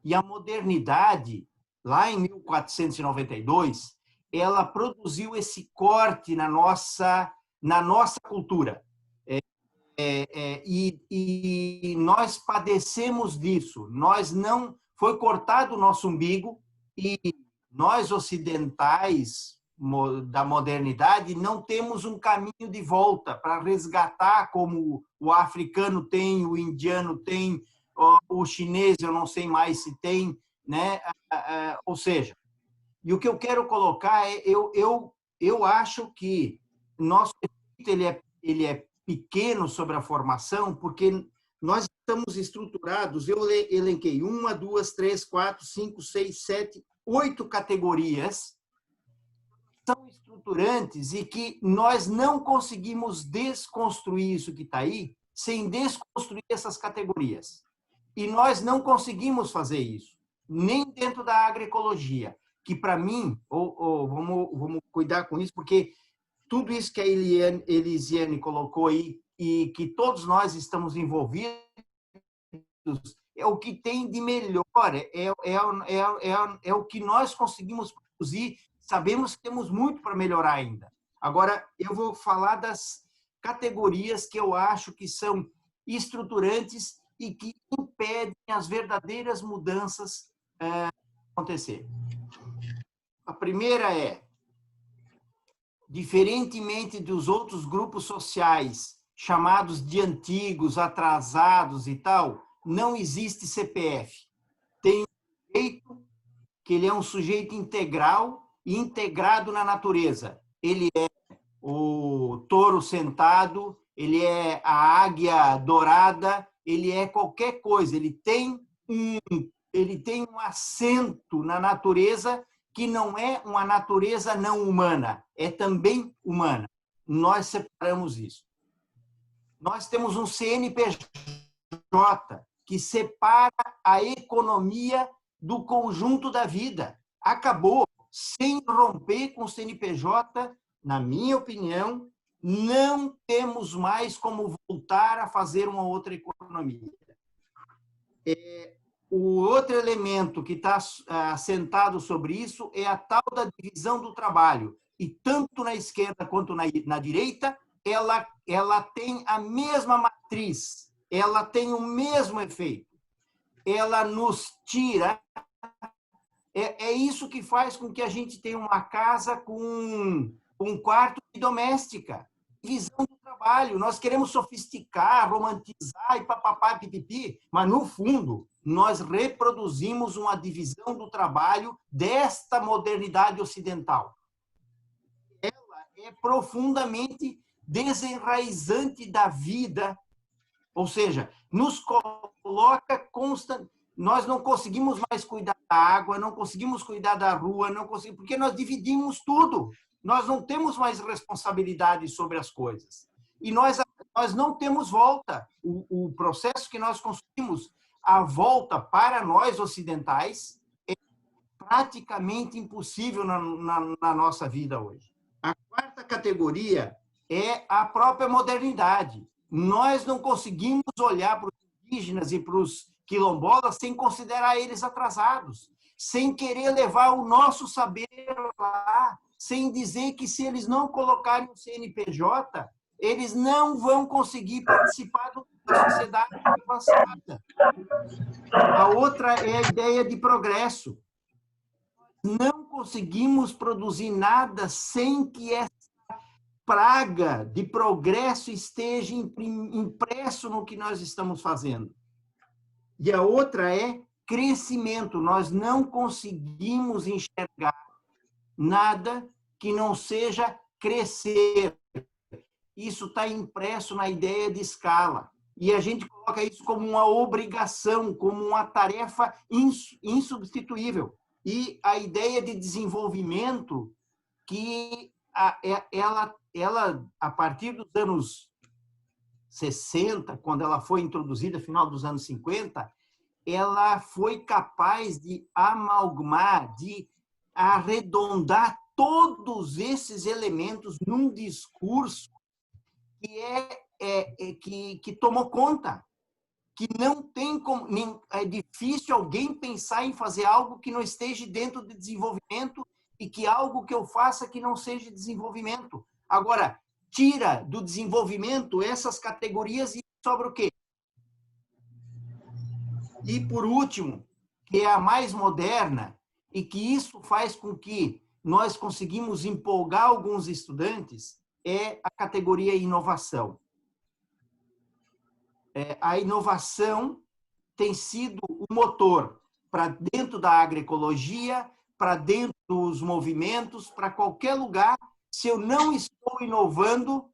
E a modernidade, lá em 1492, ela produziu esse corte na nossa cultura. E nós padecemos disso. Foi cortado o nosso umbigo, e nós ocidentais da modernidade não temos um caminho de volta para resgatar como o africano tem, o indiano tem, o chinês eu não sei mais se tem, né? Ou seja, e o que eu quero colocar é eu acho que nosso efeito ele é pequeno sobre a formação, porque nós estamos estruturados, eu elenquei 1, 2, 3, 4, 5, 6, 7, 8 categorias são estruturantes e que nós não conseguimos desconstruir isso que está aí sem desconstruir essas categorias. E nós não conseguimos fazer isso, nem dentro da agroecologia, que para mim, vamos cuidar com isso, porque tudo isso que a Elisiane colocou aí e que todos nós estamos envolvidos é o que tem de melhor, é o que nós conseguimos produzir. Sabemos que temos muito para melhorar ainda. Agora, eu vou falar das categorias que eu acho que são estruturantes e que impedem as verdadeiras mudanças acontecer. A primeira é: diferentemente dos outros grupos sociais chamados de antigos, atrasados e tal, não existe CPF. Tem um sujeito que ele é um sujeito integral e integrado na natureza. Ele é o touro sentado, ele é a águia dourada, ele é qualquer coisa. Ele tem um assento na natureza que não é uma natureza não humana, é também humana. Nós separamos isso. Nós temos um CNPJ que separa a economia do conjunto da vida. Acabou. Sem romper com o CNPJ, na minha opinião, não temos mais como voltar a fazer uma outra economia. O outro elemento que está assentado sobre isso é a tal da divisão do trabalho. E tanto na esquerda quanto na direita, ela tem a mesma matriz, ela tem o mesmo efeito. Ela nos tira... É isso que faz com que a gente tenha uma casa com um quarto de doméstica. Divisão do trabalho. Nós queremos sofisticar, romantizar e papapá e pipipi, mas, no fundo, nós reproduzimos uma divisão do trabalho desta modernidade ocidental. Ela é profundamente desenraizante da vida, ou seja, nos coloca constante. Nós não conseguimos mais cuidar da água, não conseguimos cuidar da rua, porque nós dividimos tudo. Nós não temos mais responsabilidade sobre as coisas. E nós não temos volta. O processo que nós construímos, a volta para nós ocidentais, é praticamente impossível na nossa vida hoje. A quarta categoria é a própria modernidade. Nós não conseguimos olhar para os indígenas e para os quilombolas sem considerar eles atrasados, sem querer levar o nosso saber lá, sem dizer que se eles não colocarem o CNPJ, eles não vão conseguir participar da sociedade avançada. A outra é a ideia de progresso. não conseguimos produzir nada sem que essa praga de progresso esteja impresso no que nós estamos fazendo. E a outra é crescimento. Nós não conseguimos enxergar nada que não seja crescer. Isso está impresso na ideia de escala. E a gente coloca isso como uma obrigação, como uma tarefa insubstituível. E a ideia de desenvolvimento, que ela, a partir dos anos 60, quando ela foi introduzida, final dos anos 50, ela foi capaz de amalgamar, de arredondar todos esses elementos num discurso que tomou conta, que não tem como, é difícil alguém pensar em fazer algo que não esteja dentro de desenvolvimento e que algo que eu faça que não seja desenvolvimento. Agora, tira do desenvolvimento essas categorias e sobra o quê? E, por último, que é a mais moderna, e que isso faz com que nós conseguimos empolgar alguns estudantes, é a categoria inovação. A inovação tem sido o motor para dentro da agroecologia, para dentro dos movimentos, para qualquer lugar. Se eu não estou inovando,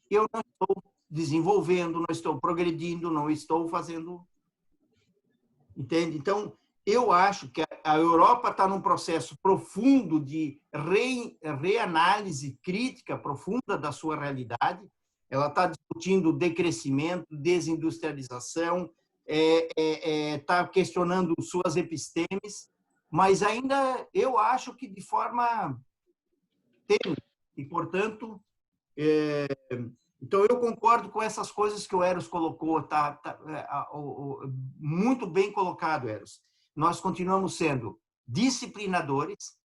eu não estou desenvolvendo, não estou progredindo, não estou fazendo... Entende? Então, eu acho que a Europa está num processo profundo de reanálise crítica profunda da sua realidade. Ela está discutindo decrescimento, desindustrialização, está questionando suas epistemes, mas ainda eu acho que de forma tênue. E, portanto, então eu concordo com essas coisas que o Eros colocou, muito bem colocado, Eros. Nós continuamos sendo disciplinadores,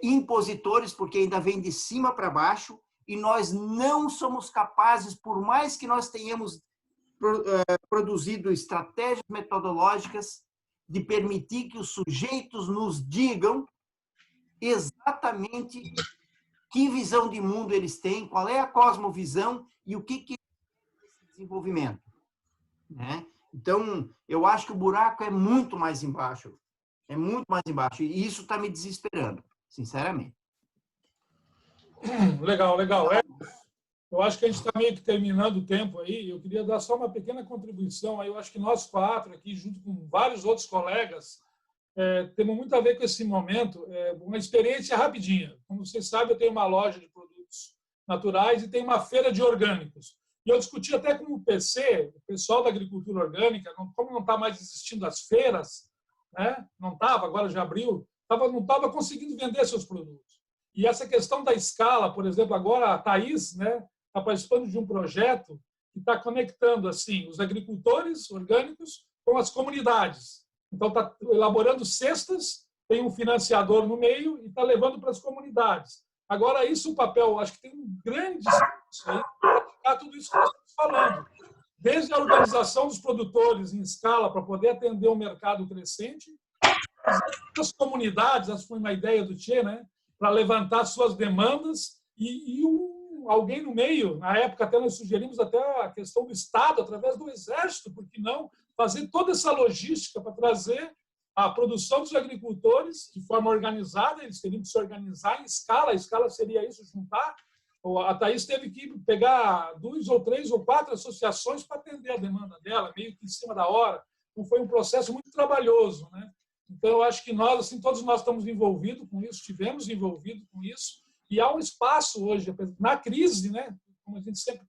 impositores, porque ainda vem de cima para baixo, e nós não somos capazes, por mais que nós tenhamos produzido estratégias metodológicas, de permitir que os sujeitos nos digam exatamente que visão de mundo eles têm, qual é a cosmovisão e o que é esse desenvolvimento. Né? Então, eu acho que o buraco é muito mais embaixo. É muito mais embaixo. E isso está me desesperando, sinceramente. Legal, legal. Eu acho que a gente está meio que terminando o tempo aí. Eu queria dar só uma pequena contribuição. Eu acho que nós quatro aqui, junto com vários outros colegas, temos muito a ver com esse momento. Uma experiência rapidinha. Como vocês sabem, eu tenho uma loja de produtos naturais e tenho uma feira de orgânicos. E eu discuti até com o PC, o pessoal da agricultura orgânica, como não está mais existindo as feiras, né? Não estava, agora já abriu, não estava conseguindo vender seus produtos. E essa questão da escala, por exemplo, agora a Thaís, né, está participando de um projeto que está conectando assim os agricultores orgânicos com as comunidades. Então, está elaborando cestas, tem um financiador no meio e está levando para as comunidades. Agora, isso, o papel, acho que tem um grande esforço aí para praticar tudo isso que nós estamos falando. Desde a organização dos produtores em escala para poder atender um mercado crescente, as comunidades, essa foi uma ideia do Tchê, né, para levantar suas demandas e alguém no meio, na época até nós sugerimos até a questão do Estado, através do Exército, por que não fazer toda essa logística para trazer a produção dos agricultores de forma organizada, eles teriam que se organizar em escala, a escala seria isso, juntar. A Thaís teve que pegar 2 ou 3 ou 4 associações para atender a demanda dela, meio que em cima da hora. Então, foi um processo muito trabalhoso, né? Então, eu acho que nós, assim, todos nós estamos envolvidos com isso, estivemos envolvidos com isso, e há um espaço hoje, na crise, né? Como a gente sempre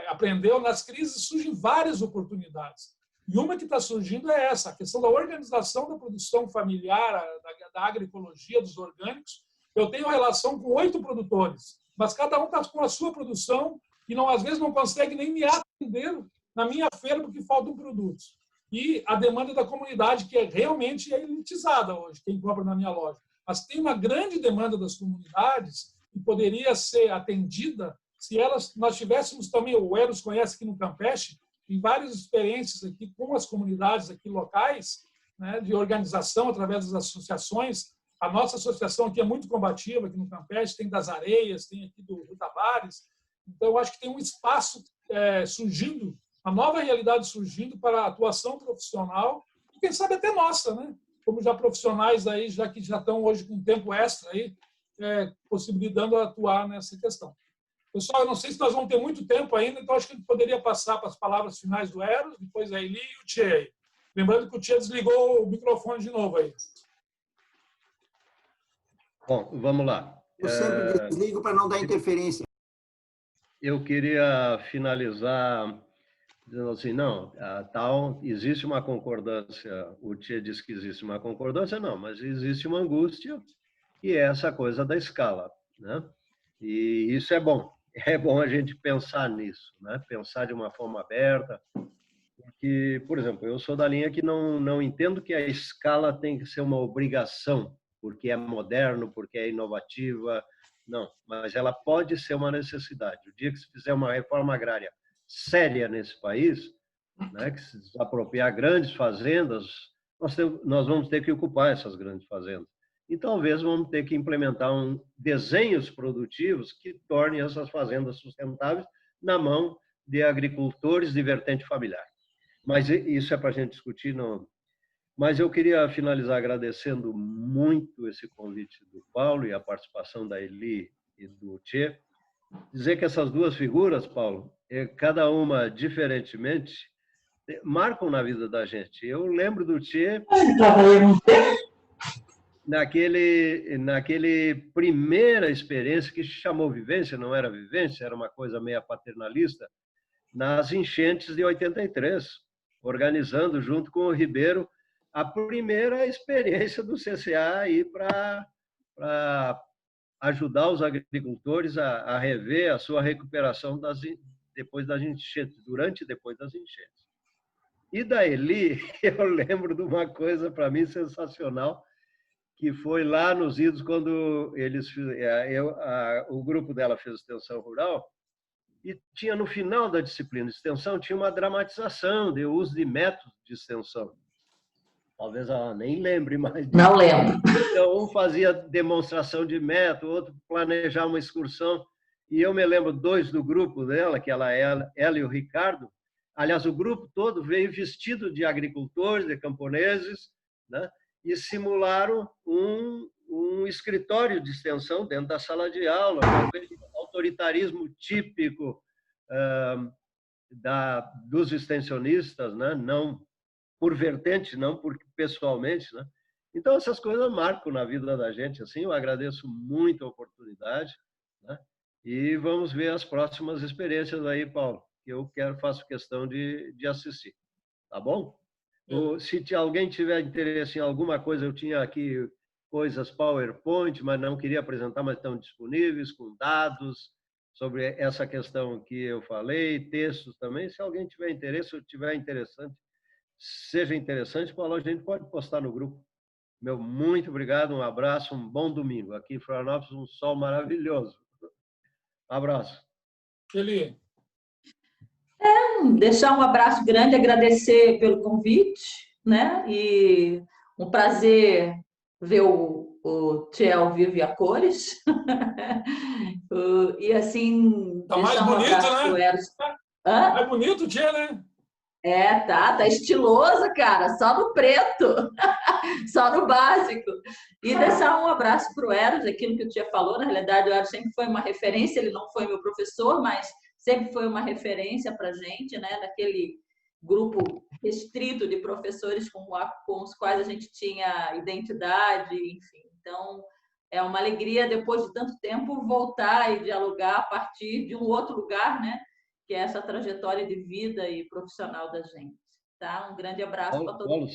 aprendeu, nas crises surgem várias oportunidades. E uma que está surgindo é essa, a questão da organização da produção familiar, da agroecologia, dos orgânicos. Eu tenho relação com 8 produtores, mas cada um está com a sua produção e às vezes não consegue nem me atender na minha feira porque faltam produtos. E a demanda da comunidade, que realmente é elitizada hoje, quem compra na minha loja. Mas tem uma grande demanda das comunidades que poderia ser atendida se nós tivéssemos também, o Eros conhece aqui no Campeche, tem várias experiências aqui com as comunidades aqui locais, né, de organização através das associações. A nossa associação aqui é muito combativa, aqui no Campeche, tem das Areias, tem aqui do Rio Tavares. Então, eu acho que tem um espaço surgindo, uma nova realidade surgindo para a atuação profissional, e quem sabe até nossa, né? Como já profissionais aí, já que já estão hoje com tempo extra aí, possibilitando atuar nessa questão. Pessoal, eu não sei se nós vamos ter muito tempo ainda, então acho que a gente poderia passar para as palavras finais do Eros, depois a Eli e o Tchê. Lembrando que o Tchê desligou o microfone de novo aí. Bom, vamos lá. Eu sempre desligo para não dar interferência. Eu queria finalizar dizendo assim, não, existe uma concordância, o Tchê disse que existe uma concordância, não, mas existe uma angústia, e é essa coisa da escala, né? E isso é bom a gente pensar nisso, né? Pensar de uma forma aberta, porque, por exemplo, eu sou da linha que não entendo que a escala tem que ser uma obrigação, porque é moderno, porque é inovativa, não, mas ela pode ser uma necessidade. O dia que se fizer uma reforma agrária séria nesse país, né, que se desapropriar grandes fazendas, nós vamos ter que ocupar essas grandes fazendas. E talvez vamos ter que implementar desenhos produtivos que tornem essas fazendas sustentáveis na mão de agricultores de vertente familiar. Mas isso é para a gente discutir, não. Mas eu queria finalizar agradecendo muito esse convite do Paulo e a participação da Eli e do Tchê. Dizer que essas duas figuras, Paulo, cada uma diferentemente, marcam na vida da gente. Eu lembro do Tchê naquele primeira experiência que se chamou vivência, não era vivência, era uma coisa meio paternalista, nas enchentes de 83, organizando junto com o Ribeiro a primeira experiência do CCA aí para ajudar os agricultores a rever a sua recuperação depois das enchentes, durante e depois das enchentes. E da Eli, eu lembro de uma coisa para mim sensacional, que foi lá nos Idos, quando o grupo dela fez extensão rural, e tinha no final da disciplina de extensão, tinha uma dramatização de uso de métodos de extensão. Talvez ela nem lembre mais disso. Não lembro. Então, um fazia demonstração de método, outro planejava uma excursão. E eu me lembro dois do grupo dela, que ela e o Ricardo. Aliás, o grupo todo veio vestido de agricultores, de camponeses, né? E simularam um escritório de extensão dentro da sala de aula, um autoritarismo típico dos extensionistas, né? Não por vertente, não pessoalmente, né? Então, essas coisas marcam na vida da gente, assim, eu agradeço muito a oportunidade, né? E vamos ver as próximas experiências aí, Paulo, que eu faço questão de assistir, tá bom? Se alguém tiver interesse em alguma coisa, eu tinha aqui coisas PowerPoint, mas não queria apresentar, mas estão disponíveis com dados sobre essa questão que eu falei, textos também. Se alguém tiver interesse ou tiver seja interessante, Paulo, a gente pode postar no grupo. Meu muito obrigado, um abraço, um bom domingo. Aqui em Florianópolis, um sol maravilhoso. Um abraço. Eli. Deixar um abraço grande, agradecer pelo convite, né? E um prazer ver o Tchê ao vivo e a cores. E assim, tá mais bonito, um né? É bonito o Tchê, né? Tá estiloso, cara, só no preto, só no básico. E deixar um abraço para o Eros, aquilo que o Tchê falou, na realidade o Eros sempre foi uma referência, ele não foi meu professor, mas sempre foi uma referência para a gente, né, daquele grupo restrito de professores com os quais a gente tinha identidade, enfim. Então, é uma alegria, depois de tanto tempo, voltar e dialogar a partir de um outro lugar, né, que é essa trajetória de vida e profissional da gente. Tá? Um grande abraço para todo mundo.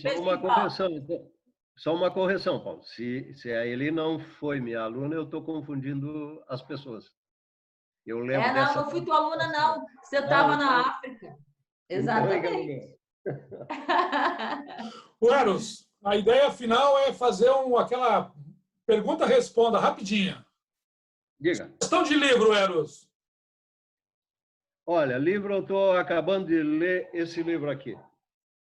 Só uma correção, Paulo. Se a Eli não foi minha aluna, eu estou confundindo as pessoas. Eu lembro dessa... não fui tua aluna, não. Você estava na África. Exatamente. Eros, a ideia final é fazer aquela pergunta-responda rapidinha. Diga. Questão de livro, Eros. Olha, livro, eu estou acabando de ler esse livro aqui.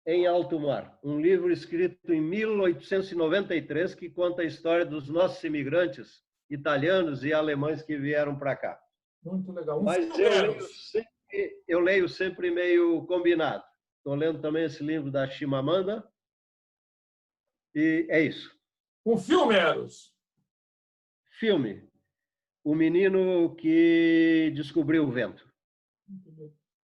em Alto Mar, um livro escrito em 1893 que conta a história dos nossos imigrantes italianos e alemães que vieram para cá. Muito legal. Mas eu leio sempre meio combinado. Estou lendo também esse livro da Chimamanda e é isso. Um filme, Eros. Filme. O Menino que Descobriu o Vento.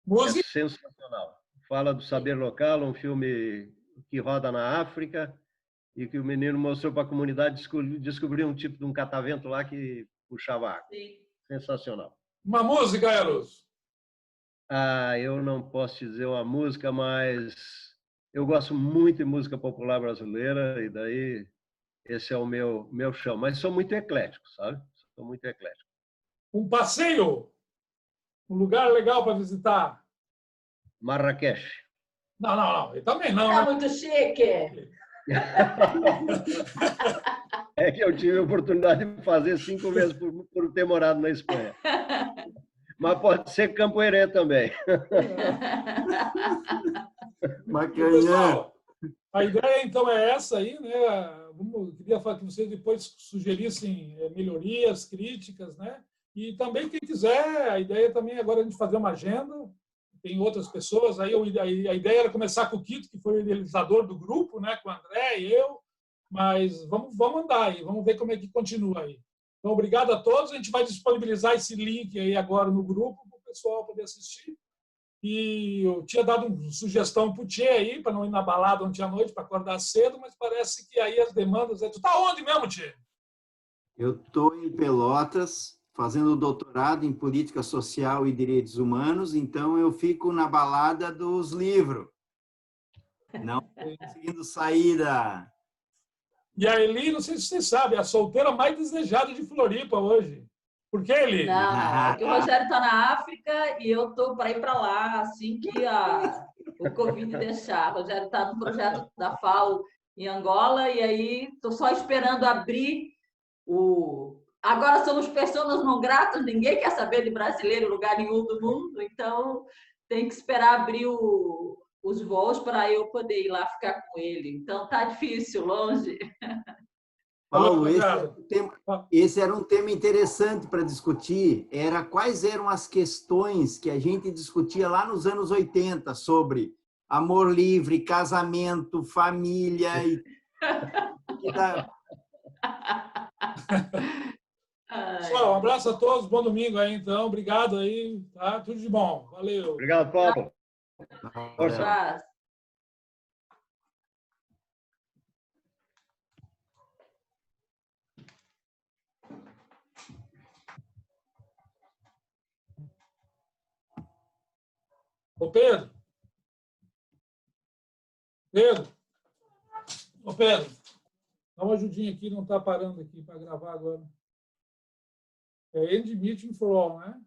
Música. É sensacional. Fala do saber local, um filme que roda na África e que o menino mostrou para a comunidade descobrir um tipo de um catavento lá que puxava água. Sim. Sensacional. Uma música, Eros. Eu não posso te dizer uma música, mas eu gosto muito de música popular brasileira e daí esse é o meu chão. Mas sou muito eclético, sabe? Sou muito eclético. Um passeio. Um lugar legal para visitar. Marrakech. Não. Eu também não. Tá Né? muito chique. É que eu tive a oportunidade de fazer 5 vezes por ter morado na Espanha. Mas pode ser Campo Herê também. Pessoal, a ideia então é essa aí, né? Queria falar que vocês depois sugerissem melhorias, críticas, né? E também quem quiser, a ideia também agora é a gente fazer uma agenda. Tem outras pessoas aí. A ideia era começar com o Quito, que foi o idealizador do grupo, né? Com o André e eu. Mas vamos andar aí, vamos ver como é que continua aí. Então, obrigado a todos. A gente vai disponibilizar esse link aí agora no grupo para o pessoal poder assistir. E eu tinha dado uma sugestão para o Tchê aí, para não ir na balada ontem à noite, para acordar cedo, mas parece que aí as demandas... Tu está onde mesmo, Tchê? Eu estou em Pelotas, fazendo doutorado em Política Social e Direitos Humanos, então eu fico na balada dos livros. Não conseguindo sair da... E a Eli, não sei se vocês sabem, é a solteira mais desejada de Floripa hoje. Por que, Eli? Não, é que o Rogério está na África e eu estou para ir para lá assim que o Covid deixar. O Rogério está no projeto da FAO em Angola e aí estou só esperando abrir o... Agora somos pessoas não gratas, ninguém quer saber de brasileiro em lugar nenhum do mundo, então tem que esperar abrir os voos para eu poder ir lá ficar com ele. Então tá difícil, longe. Paulo, esse era um tema interessante para discutir. Quais eram as questões que a gente discutia lá nos anos 80 sobre amor livre, casamento, família e Pessoal, um abraço a todos, bom domingo aí, então. Obrigado aí, tá? Tudo de bom. Valeu. Obrigado, Paulo. Força. Ô, Pedro. Ô, Pedro. Dá uma ajudinha aqui, não está parando aqui para gravar agora. É End Meeting for All, né?